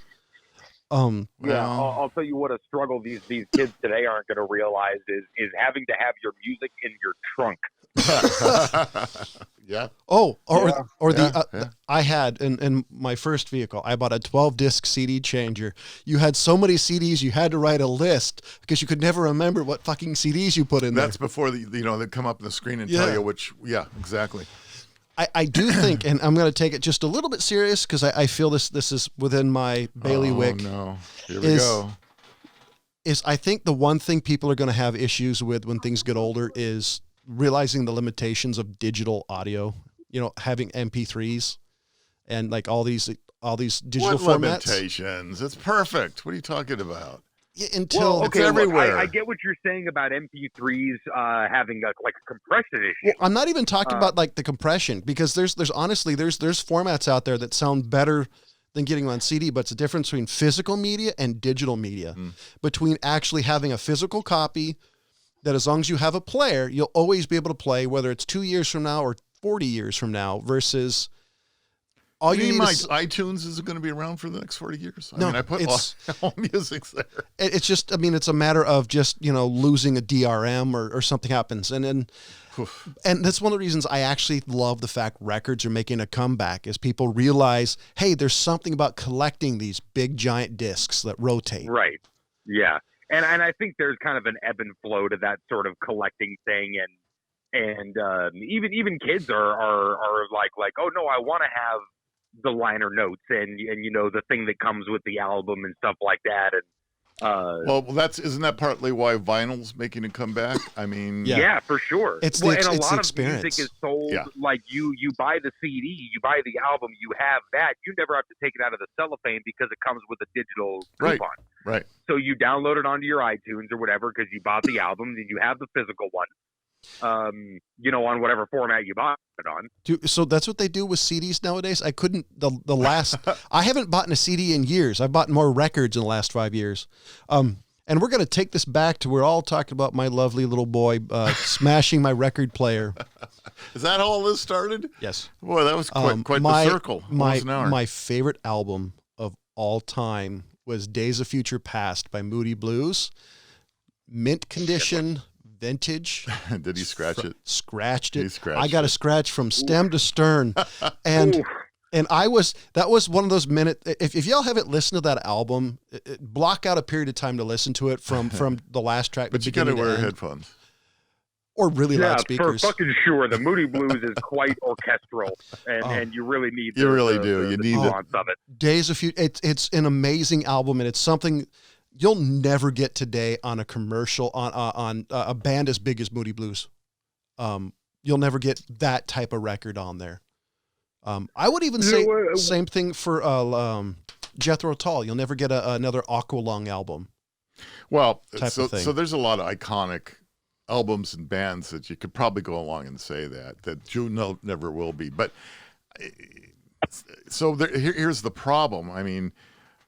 I'll tell you what a struggle these kids today aren't going to realize is having to have your music in your trunk. Yeah. I had in my first vehicle, I bought a 12-disc CD changer. You had so many CDs, you had to write a list because you could never remember what fucking CDs you put in there. That's before they come up on the screen and tell you which. Yeah, exactly. I do think, and I'm going to take it just a little bit serious because I feel this is within my bailiwick. Oh no! Here we go. Is I think the one thing people are going to have issues with when things get older is realizing the limitations of digital audio, having MP3s and like all these digital formats. Limitations? It's perfect. What are you talking about? Yeah, it's everywhere. I get what you're saying about MP3s having a compression issue. Well, I'm not even talking about like the compression because there's honestly there's formats out there that sound better than getting on CD, but it's a difference between physical media and digital media. Between actually having a physical copy that as long as you have a player, you'll always be able to play, whether it's 2 years from now or 40 years from now, versus all you need is iTunes is going to be around for the next 40 years. I put all music's there. It's just, it's a matter of just, losing a DRM or something happens. And that's one of the reasons I actually love the fact records are making a comeback is people realize, hey, there's something about collecting these big giant discs that rotate. Right. Yeah. And I think there's kind of an ebb and flow to that sort of collecting thing, and even kids are like, oh no, I want to have the liner notes and the thing that comes with the album and stuff like that, Well, isn't that partly why vinyl's making a comeback? I mean, yeah, for sure. It's and a it's lot the of experience. music is sold like you buy the CD, you buy the album, you have that. You never have to take it out of the cellophane because it comes with a digital coupon. Right. So you download it onto your iTunes or whatever because you bought the album and you have the physical one. On whatever format you bought it on. So that's what they do with CDs nowadays. I couldn't the last. I haven't bought a CD in years. I've bought more records in the last 5 years. And we're going to take this back to we're all talking about my lovely little boy smashing my record player. Is that how all this started? Yes. Boy, that was quite the circle. My favorite album of all time was Days of Future Past by Moody Blues. Mint condition. Vintage. Did he scratch it? Scratched it. He scratched I got a scratch from stem to stern. And that was one of those minutes. If y'all haven't listened to that album, block out a period of time to listen to it from the last track. But you got to wear headphones. Or really loud speakers. For fucking sure. The Moody Blues is quite orchestral, and you really need you really do. You need the nuance of it. Days of Future. It's an amazing album, and it's something you'll never get today on a commercial on a band as big as Moody Blues. You'll never get that type of record on there. I would even say same thing for Jethro Tull. You'll never get another Aqualung album. Well, so there's a lot of iconic albums and bands that you could probably go along and say that you never will be. But so here's the problem. I mean,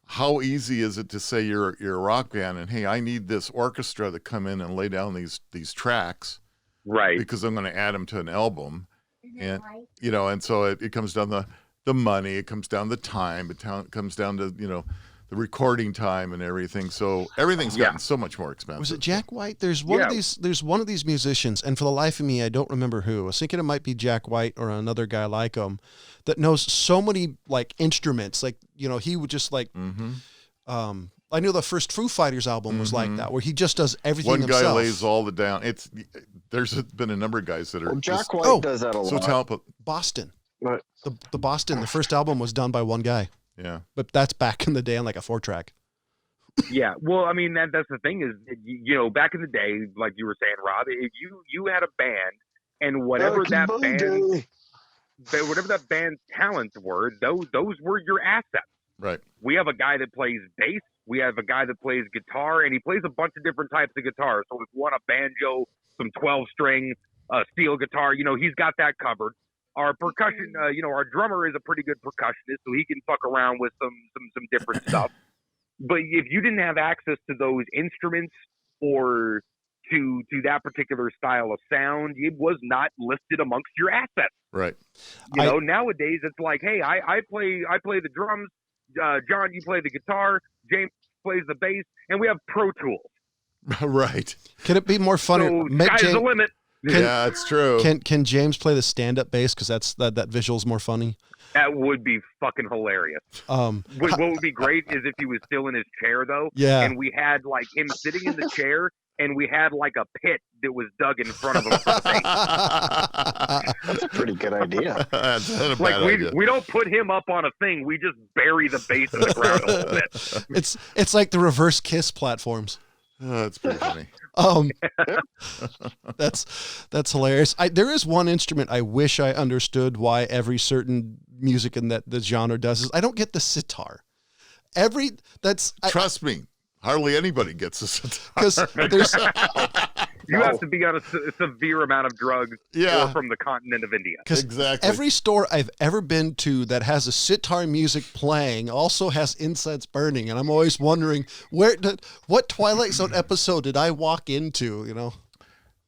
how easy is it to say you're a rock band and, hey, I need this orchestra to come in and lay down these tracks, right? Because I'm going to add them to an album, and and so it comes down the money, it comes down the time, it comes down to the recording time and everything. So everything's gotten so much more expensive. Was it Jack White? There's one of these musicians, and for the life of me, I don't remember who. I was thinking it might be Jack White or another guy like him that knows so many like instruments. Like, he would just like, I knew the first Foo Fighters album was like that, where he just does everything himself. One guy lays all the down. There's been a number of guys that are Jack White does that a lot. So talented. Boston. Right. The Boston, the first album was done by one guy. Yeah. But that's back in the day on like a 4-track. Yeah. Well, I mean, that's the thing is, back in the day, like you were saying, Rob, if you had a band and whatever that band's talents were, those were your assets. Right. We have a guy that plays bass. We have a guy that plays guitar, and he plays a bunch of different types of guitar. So if we want a banjo, some 12-string, steel guitar, he's got that covered. Our percussion, our drummer is a pretty good percussionist, so he can fuck around with some different stuff. But if you didn't have access to those instruments or to that particular style of sound, it was not listed amongst your assets. Right. Nowadays it's like, hey, I play the drums, John, you play the guitar, James plays the bass, and we have Pro Tools. Right. Can it be more funny? So sky's the limit. Yeah, it's true. Can James play the stand-up bass because that visual's more funny? That would be fucking hilarious. What would be great is if he was still in his chair though, and we had like him sitting in the chair, and we had like a pit that was dug in front of him for the bass. That's a pretty good idea. That's not a bad idea. We don't put him up on a thing. We just bury the bass in the ground a little bit. It's like the reverse Kiss platforms. Oh, that's pretty funny. That's hilarious. There is one instrument I wish I understood why every certain music in the genre does is I don't get the sitar. Trust me, hardly anybody gets a sitar. Because there's you have to be on a severe amount of drugs or from the continent of India. Exactly. Every store I've ever been to that has a sitar music playing also has incense burning, and I'm always wondering what Twilight Zone episode did I walk into?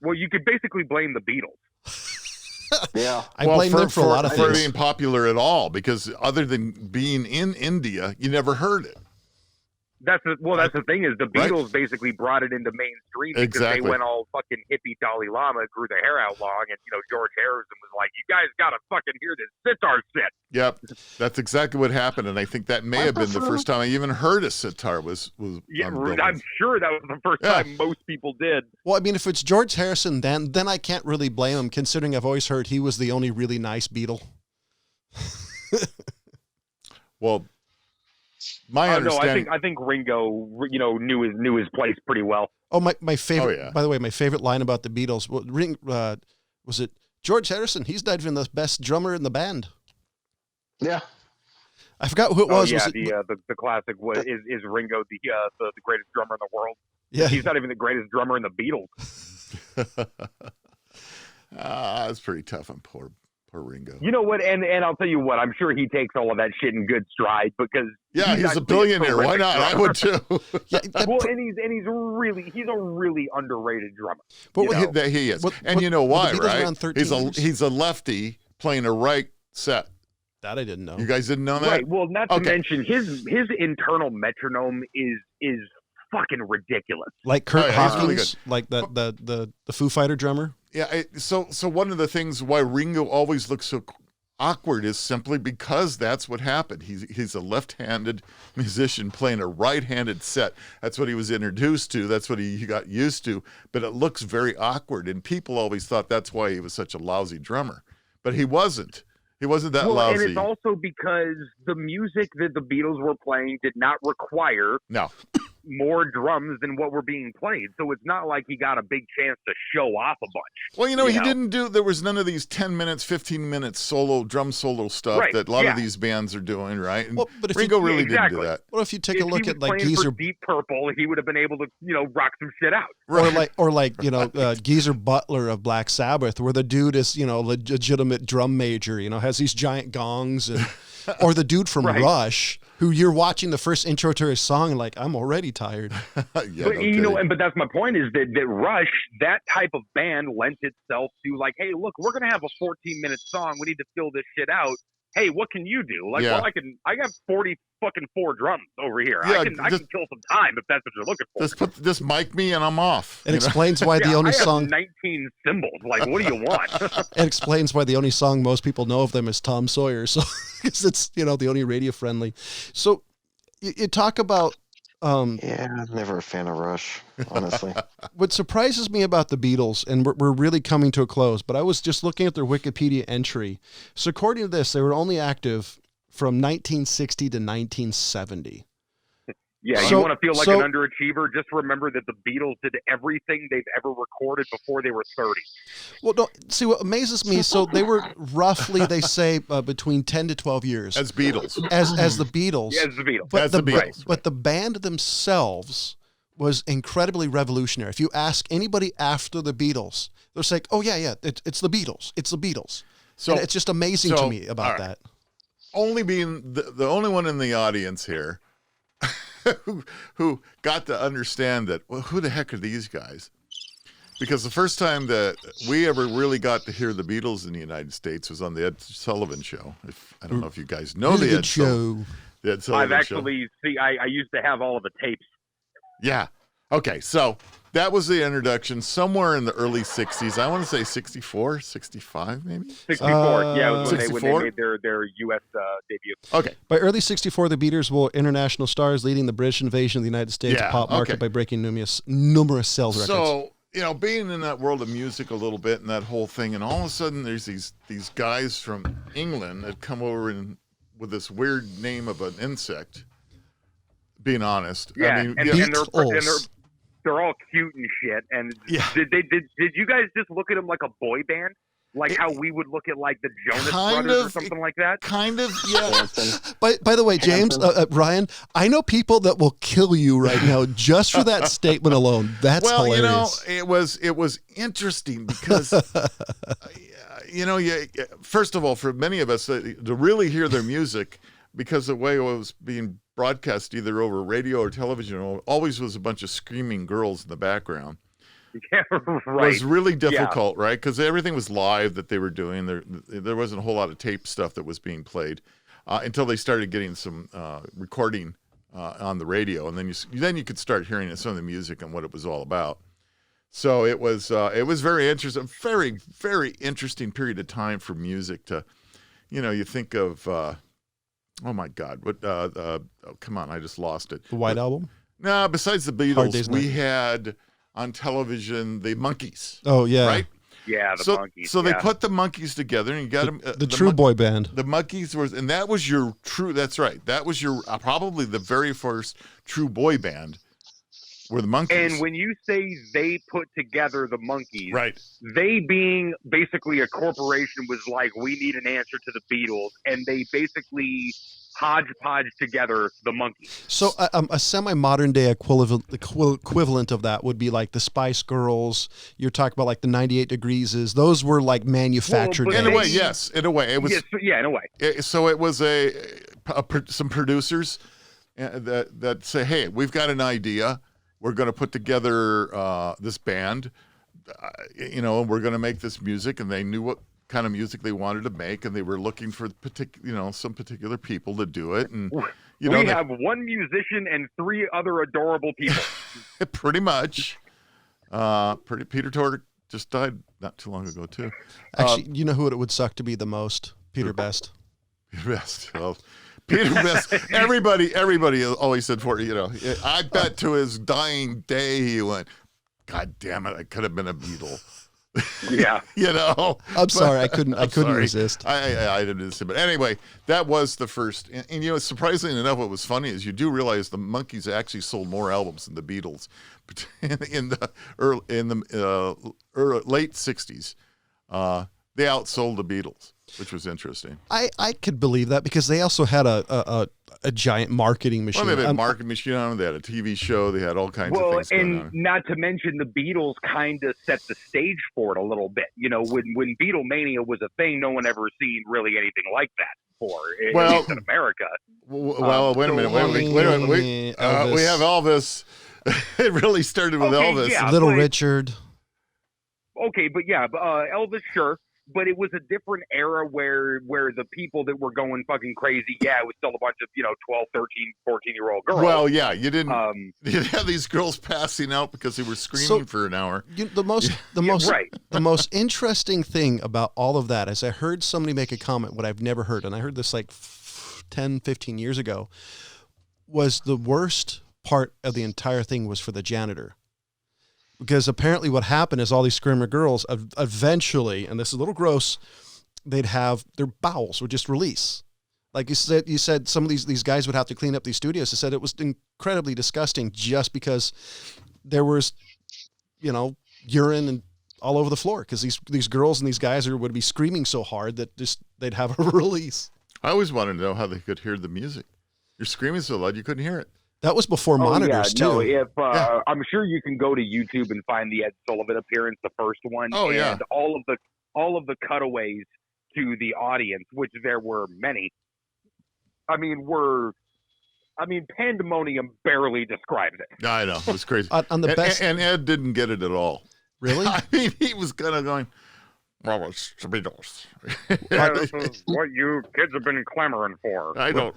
Well, you could basically blame the Beatles. Yeah, I blame them for a lot of things. For being popular at all, because other than being in India, you never heard it. That's the thing is the Beatles basically brought it into mainstream because they went all fucking hippie Dalai Lama, grew their hair out long, and George Harrison was like, "You guys gotta fucking hear this sitar shit." Yep, that's exactly what happened, and I think that may have been the first time I even heard a sitar. Was yeah, I'm sure that was the first time most people did. Well, I mean, if it's George Harrison, then I can't really blame him, considering I've always heard he was the only really nice Beatle. Well. My No, understanding. I think Ringo, knew his place pretty well. Oh, my favorite. Oh, yeah. By the way, my favorite line about the Beatles. Was it George Harrison? He's not even the best drummer in the band. Yeah. I forgot who it was. Was it, the classic is Ringo the greatest drummer in the world? yeah. He's not even the greatest drummer in the Beatles. That's pretty tough on poor Ringo. You know what? And I'll tell you what. I'm sure he takes all of that shit in good stride because He's a billionaire. Why not? I would too. Yeah, well, and he's a really underrated drummer. But he is. And you know why, the Beatles right? around 13 He's a lefty playing a right set. that I didn't know. You guys didn't know that? Right. Well, not to mention his internal metronome is fucking ridiculous. Like Kurt he's Hawkins, really good. like the Foo Fighter drummer. Yeah. So one of the things why Ringo always looks so awkward is simply because that's what happened. He's a left-handed musician playing a right-handed set. That's what he was introduced to. That's what he got used to. But it looks very awkward, and people always thought that's why he was such a lousy drummer. But he wasn't. He wasn't that lousy. And it's also because the music that the Beatles were playing did not require more drums than what were being played. So it's not like he got a big chance to show off a bunch. Well, he didn't there was none of these 10 minutes, 15 minutes drum solo stuff that a lot of these bands are doing, right? And but Ringo really didn't do that. What if you take a look at like Geezer Geezer Deep Purple, he would have been able to, rock some shit out. or like Geezer Butler of Black Sabbath, where the dude is legitimate drum major, has these giant gongs, and or the dude from Rush, who you're watching the first intro to his song and like, I'm already tired. But that's my point is that Rush, that type of band lent itself to like, hey, look, we're gonna have a 14-minute song. We need to fill this shit out. Hey, what can you do? Like, well, I got 4 drums over here. Yeah, I can kill some time if that's what you're looking for. Just mic me and I'm off. It explains why the only I have song 19 cymbals. Like, what do you want? It explains why the only song most people know of them is Tom Sawyer. So because it's the only radio friendly. So you talk about I'm never a fan of Rush, honestly. What surprises me about the Beatles, and we're really coming to a close, but I was just looking at their Wikipedia entry. So according to this, they were only active from 1960 to 1970. Yeah, you want to feel like an underachiever? Just remember that the Beatles did everything they've ever recorded before they were 30. Well, no, see, what amazes me, so they were roughly, they say, between 10 to 12 years. As Beatles. As the Beatles. Yeah, as the Beatles. But as the Beatles. But the band themselves was incredibly revolutionary. If you ask anybody after the Beatles, they're like, oh, yeah, it's the Beatles. It's the Beatles. So and it's just amazing to me about that. Only being the only one in the audience here who got to understand that, well, who the heck are these guys? Because the first time that we ever really got to hear the Beatles in the United States was on the Ed Sullivan Show. I don't know if you guys know the Ed Sullivan Show. I've actually I used to have all of the tapes. Yeah. Okay. So that was the introduction somewhere in the early 60s. I want to say 64, 65 maybe? 64. Yeah, it was when they made their U.S. debut. Okay. By early 64, the Beatles were international stars, leading the British invasion of the United States pop market by breaking numerous sales records. So, being in that world of music a little bit and that whole thing, and all of a sudden there's these guys from England that come over with this weird name of an insect, being honest. Yeah, I mean, and they're all cute and shit. And did you guys just look at them like a boy band? Like how we would look at like the Jonas Brothers or something like that? Kind of, yeah. By the way, James, Ryan, I know people that will kill you right now just for that statement alone. That's hilarious. It was interesting because, first of all, for many of us to really hear their music, because the way it was being broadcast either over radio or television, always was a bunch of screaming girls in the background. Yeah, right. It was really difficult, right? Because everything was live that they were doing. There wasn't a whole lot of tape stuff that was being played until they started getting some recording on the radio, and then you could start hearing some of the music and what it was all about. So it was very interesting, very very interesting period of time for music to, you think of. Oh my God! What? Come on! I just lost it. The White Album? No, besides the Beatles, we had on television the Monkees. Oh yeah, right. Yeah, the so, monkeys. So they yeah. put the monkeys together, and you got them. The true boy band. The monkeys were, and that was your true. That's right. That was your probably the very first true boy band. Were the monkeys? And when you say they put together the monkeys, right? They being basically a corporation was like, we need an answer to the Beatles, and they basically hodgepodge together the monkeys. So a semi-modern day equivalent of that would be like the Spice Girls. You're talking about like the 98 Degrees. Those were like manufactured. In a way, yes. In a way, it was. Yeah, in a way. So it was some producers that say, "Hey, we've got an idea. We're going to put together this band, and we're going to make this music." And they knew what kind of music they wanted to make, and they were looking for some particular people to do it. And we have one musician and 3 other adorable people. Pretty much. Peter Tork just died not too long ago too. Actually, you know who it would suck to be the most? Peter Best. Peter Best. Well, Peter Best. Everybody always said I bet to his dying day he went, God damn it, I could have been a Beatle. Yeah. I'm sorry, I couldn't resist. I didn't resist. But anyway, that was the first. And surprisingly enough, what was funny is you do realize the Monkees actually sold more albums than the Beatles in the late 60s. They outsold the Beatles, which was interesting. I could believe that because they also had a giant marketing machine. Well, they had a marketing machine on them. They had a TV show. They had all kinds of things going on. And not to mention the Beatles kind of set the stage for it a little bit. When Beatlemania was a thing, no one ever seen really anything like that before, at least in America. Well, wait a minute. We have Elvis. It really started with Elvis. Yeah, Little Richard. Okay, but Elvis, sure. But it was a different era where the people that were going fucking crazy, it was still a bunch of, 12, 13, 14-year-old girls. Well, yeah, you didn't have these girls passing out because they were screaming for an hour. The most interesting thing about all of that is I heard somebody make a comment, what I've never heard, and I heard this like 10, 15 years ago, was the worst part of the entire thing was for the janitor. Because apparently what happened is all these screamer girls eventually, and this is a little gross, they'd have their bowels would just release. Like you said some of these guys would have to clean up these studios. They said it was incredibly disgusting just because there was, urine and all over the floor because these girls and these guys would be screaming so hard that just they'd have a release. I always wanted to know how they could hear the music. You're screaming so loud you couldn't hear it. That was before monitors too. No, I'm sure you can go to YouTube and find the Ed Sullivan appearance, the first one, and all of the cutaways to the audience, which there were many. Pandemonium barely describes it. I know, it was crazy. on the best, and Ed didn't get it at all. Really? He was kind of going, well, it's the Beatles. This is what you kids have been clamoring for. I don't.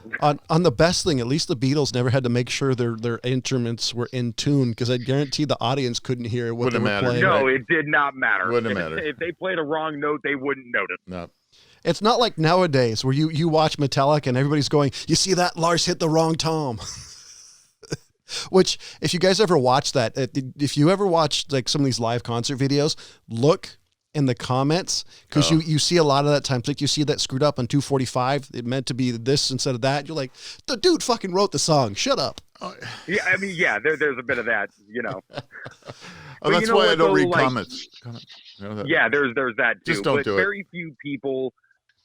On the best thing, at least the Beatles never had to make sure their instruments were in tune because I guarantee the audience couldn't hear what they were playing. No, it did not matter. Wouldn't matter. If they played a wrong note, they wouldn't notice. No. It's not like nowadays where you watch Metallica and everybody's going, you see that? Lars hit the wrong tom. Which, if you guys ever watch that, if you ever watch like some of these live concert videos, look in the comments because you see a lot of that times. Like you see that screwed up on 245. It meant to be this instead of that. You're like, the dude fucking wrote the song. Shut up. Yeah, there's a bit of that, That's why I don't read comments. Yeah, there's that too. Just don't do it. Very few people,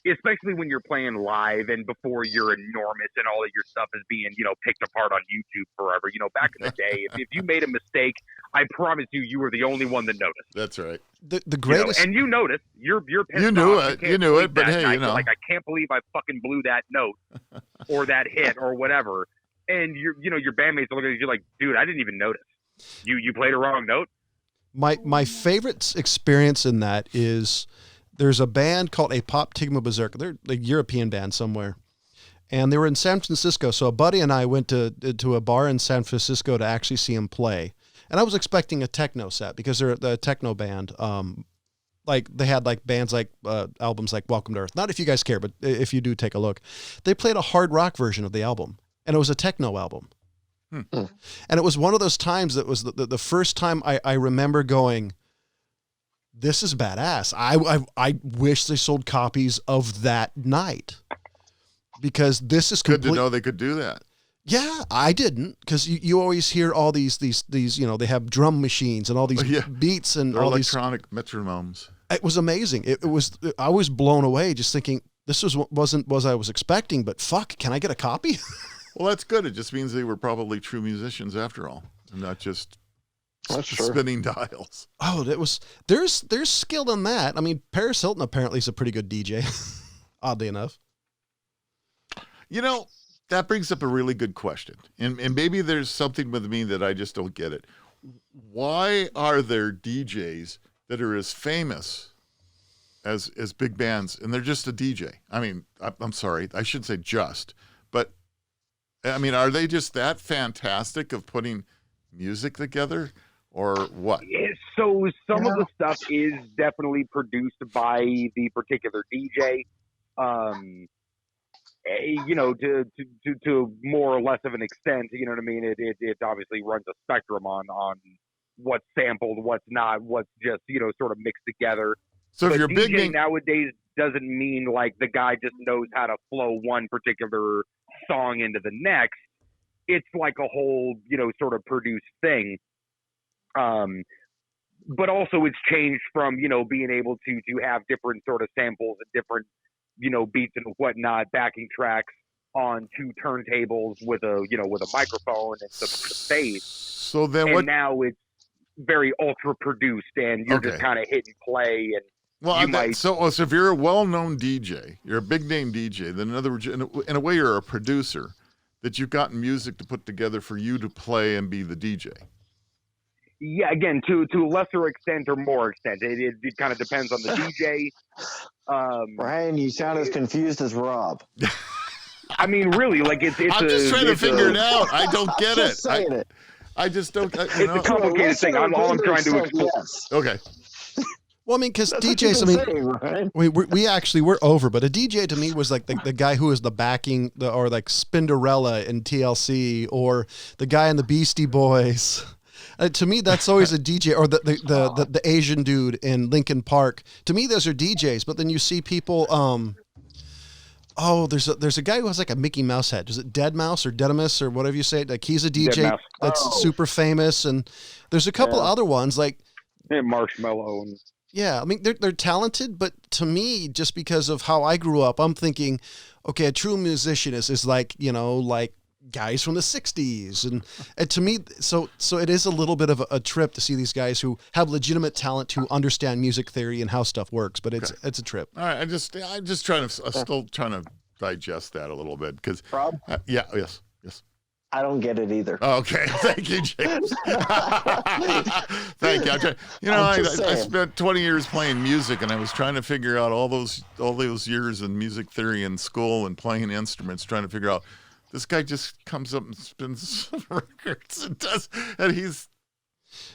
especially when you're playing live and before you're enormous and all of your stuff is being, picked apart on YouTube forever. Back in the day, if you made a mistake, I promise you were the only one that noticed. That's right. The greatest, and you noticed. You're pissed you knew off. it. You knew it, but hey, like I can't believe I fucking blew that note or that hit or whatever. And your bandmates are looking at you like, dude, I didn't even notice. You played a wrong note. My favorite experience in that is there's a band called Apoptygma Berserk. They're a European band somewhere. And they were in San Francisco. So a buddy and I went to a bar in San Francisco to actually see them play. And I was expecting a techno set because they're a techno band. Like they had like bands like albums like Welcome to Earth. Not if you guys care, but if you do take a look. They played a hard rock version of the album. And it was a techno album. And it was one of those times that was the first time I remember going, this is badass. I wish they sold copies of that night, because this is Good to know they could do that. Yeah, I didn't, because you always hear all these they have drum machines and all these beats and They're all electronic metronomes. It was amazing. It was, I was blown away just thinking this wasn't what I was expecting, but fuck, can I get a copy? Well, that's good. It just means they were probably true musicians after all, and not just spinning dials. Oh, there's skill in that. I mean, Paris Hilton apparently is a pretty good DJ, oddly enough. You know, that brings up a really good question. And maybe there's something with me that I just don't get it. Why are there DJs that are as famous as big bands, and they're just a DJ? I mean, I'm sorry, I shouldn't say just, but I mean, are they just that fantastic of putting music together, or what? So some of the stuff is definitely produced by the particular DJ. You know, to more or less of an extent, you know what I mean? It obviously runs a spectrum on what's sampled, what's not, what's just, you know, sort of mixed together. So but if you're DJ big nowadays doesn't mean like the guy just knows how to flow one particular song into the next. It's like a whole, you know, sort of produced thing. But also it's changed from, you know, being able to have different sort of samples and different, you know, beats and whatnot, backing tracks on two turntables with a microphone and some bass. So then and now it's very ultra produced, and you're just kind of hit and play. And so if you're a well-known DJ, you're a big name DJ, then in other words, in a way, you're a producer that you've gotten music to put together for you to play and be the DJ. Yeah, again, to a lesser extent or more extent, it kind of depends on the DJ. Ryan, you sound as confused as Rob. I mean, really, like it's. I'm just trying to figure it out. I don't get it. I just don't. It's a complicated thing. All I'm trying to explain. Yes. Okay. Well, I mean, because DJs, we're over, but a DJ to me was like the guy who was the backing, or like Spinderella in TLC, or the guy in the Beastie Boys. To me, that's always a DJ, or the Asian dude in Linkin Park. To me, those are DJs. But then you see people. There's a guy who has like a Mickey Mouse head. Is it Deadmau5 or Dedimus or whatever you say? Like he's a DJ that's super famous, and there's a couple other ones like Marshmallow. Yeah, I mean they're talented, but to me, just because of how I grew up, I'm thinking, okay, a true musician is like, you know, like guys from the 60s, and to me, so it is a little bit of a trip to see these guys who have legitimate talent to understand music theory and how stuff works, but it's a trip. All right, I'm just still trying to digest that a little bit, because yes. I don't get it either. Okay, thank you, James. Thank you. I spent 20 years playing music, and I was trying to figure out all those years in music theory in school and playing instruments, trying to figure out. This guy just comes up and spins records and he's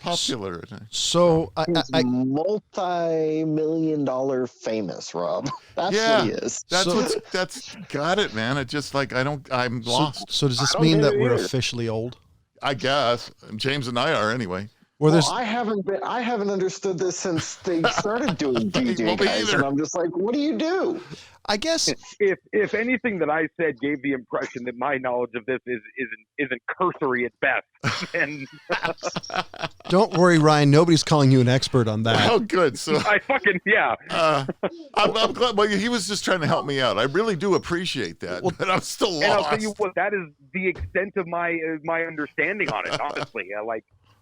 popular. So he's multi-million-dollar famous, Rob. That's what he is. That's got it, man. It's just like I'm lost. So does this mean that we're officially old? I guess James and I are anyway. I haven't understood this since they started doing DJ guys, and I'm just like, what do you do? I guess if anything that I said gave the impression that my knowledge of this isn't cursory at best, and don't worry, Ryan. Nobody's calling you an expert on that. Oh, good. So I fucking I'm glad. Well, he was just trying to help me out. I really do appreciate that, but I'm still lost. And I'll tell you what, that is the extent of my understanding on it. Honestly,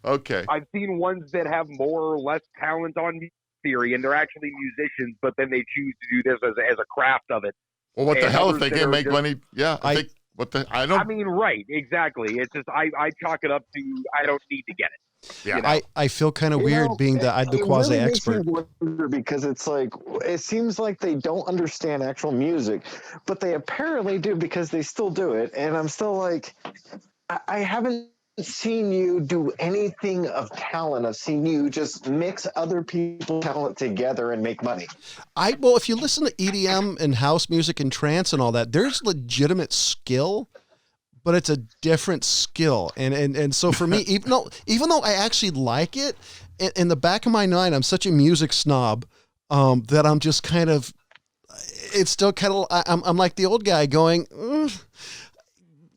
okay. I've seen ones that have more or less talent on theory, and they're actually musicians, but then they choose to do this as a craft of it. Well, what the hell if they can't make money? Yeah, I mean, right, exactly. It's just I chalk it up to I don't need to get it. Yeah, you know? I feel kind of weird being the quasi expert, because it's like it seems like they don't understand actual music, but they apparently do because they still do it, and I'm still like, I haven't seen you do anything of talent. I've seen you just mix other people's talent together and make money. If you listen to EDM and house music and trance and all that, there's legitimate skill, but it's a different skill. And so for me, even though I actually like it, in the back of my mind, I'm such a music snob that I'm just kind of, it's still kind of, I'm like the old guy going,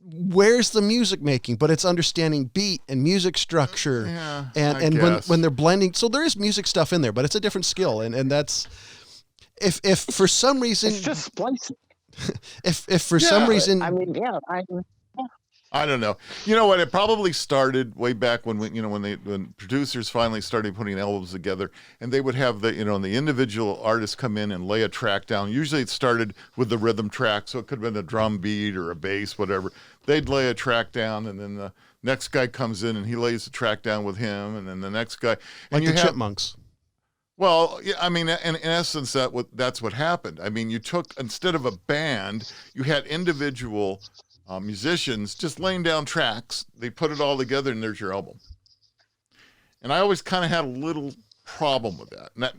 where's the music making? But it's understanding beat and music structure, and when they're blending. So there is music stuff in there, but it's a different skill, and that's if for some reason It's just splicing. if for some reason, I mean, I don't know. You know what? It probably started way back when producers finally started putting albums together, and they would have the individual artists come in and lay a track down. Usually, it started with the rhythm track, so it could have been a drum beat or a bass, whatever. They'd lay a track down, and then the next guy comes in and he lays the track down with him, and then the next guy. like the Chipmunks. Well, yeah, I mean, in essence, that's what happened. I mean, you took, instead of a band, you had individual musicians just laying down tracks. They put it all together, and there's your album. And I always kind of had a little problem with that. And that,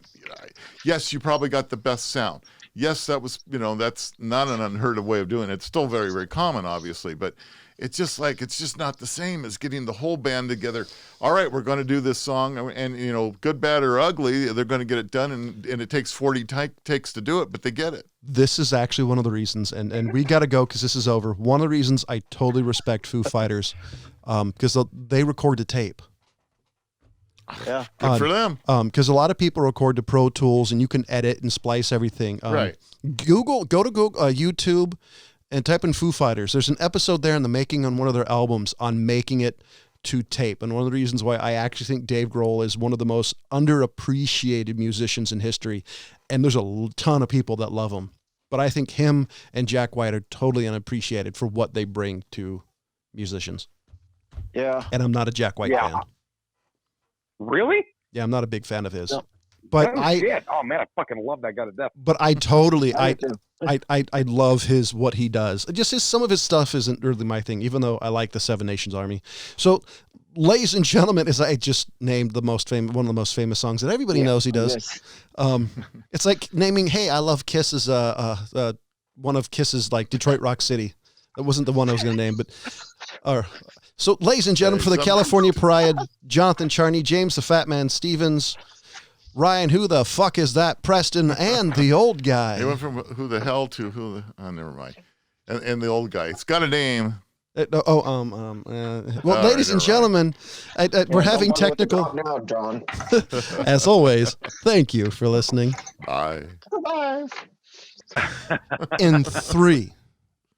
yes, you probably got the best sound. Yes, that was, that's not an unheard of way of doing it. It's still very, very common, obviously, but it's just not the same as getting the whole band together. All right, we're going to do this song, and good, bad, or ugly, they're going to get it done, and it takes 40 takes to do it, but they get it. This is actually one of the reasons, and we got to go because this is over. One of the reasons I totally respect Foo Fighters, because they record to tape. Yeah, good for them. Because a lot of people record to Pro Tools, and you can edit and splice everything. Right. Go to Google, YouTube, and type in Foo Fighters. There's an episode there in the making on one of their albums on making it to tape. And one of the reasons why I actually think Dave Grohl is one of the most underappreciated musicians in history. And there's a ton of people that love him. But I think him and Jack White are totally unappreciated for what they bring to musicians. Yeah. And I'm not a Jack White fan. Really? Yeah, I'm not a big fan of his. No. But shit. Oh man, I fucking love that guy to death. But I love what he does. Some of his stuff isn't really my thing, even though I like the Seven Nations Army. So, ladies and gentlemen, as I just named one of the most famous songs that everybody knows he does. Yes. It's like naming, hey, I love Kiss as one of Kiss's, like Detroit Rock City. That wasn't the one I was going to name, but so, ladies and gentlemen, for the California Pariah, Jonathan Charney, James the Fat Man Stevens, Ryan, who the fuck is that? Preston, and the old guy. He went from who the hell to who the... Oh, never mind. And the old guy. It's got a name. Ladies and gentlemen, we're having technical... now, John. As always, thank you for listening. Bye. Bye. In 3,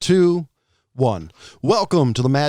2, 1. Welcome to the Mad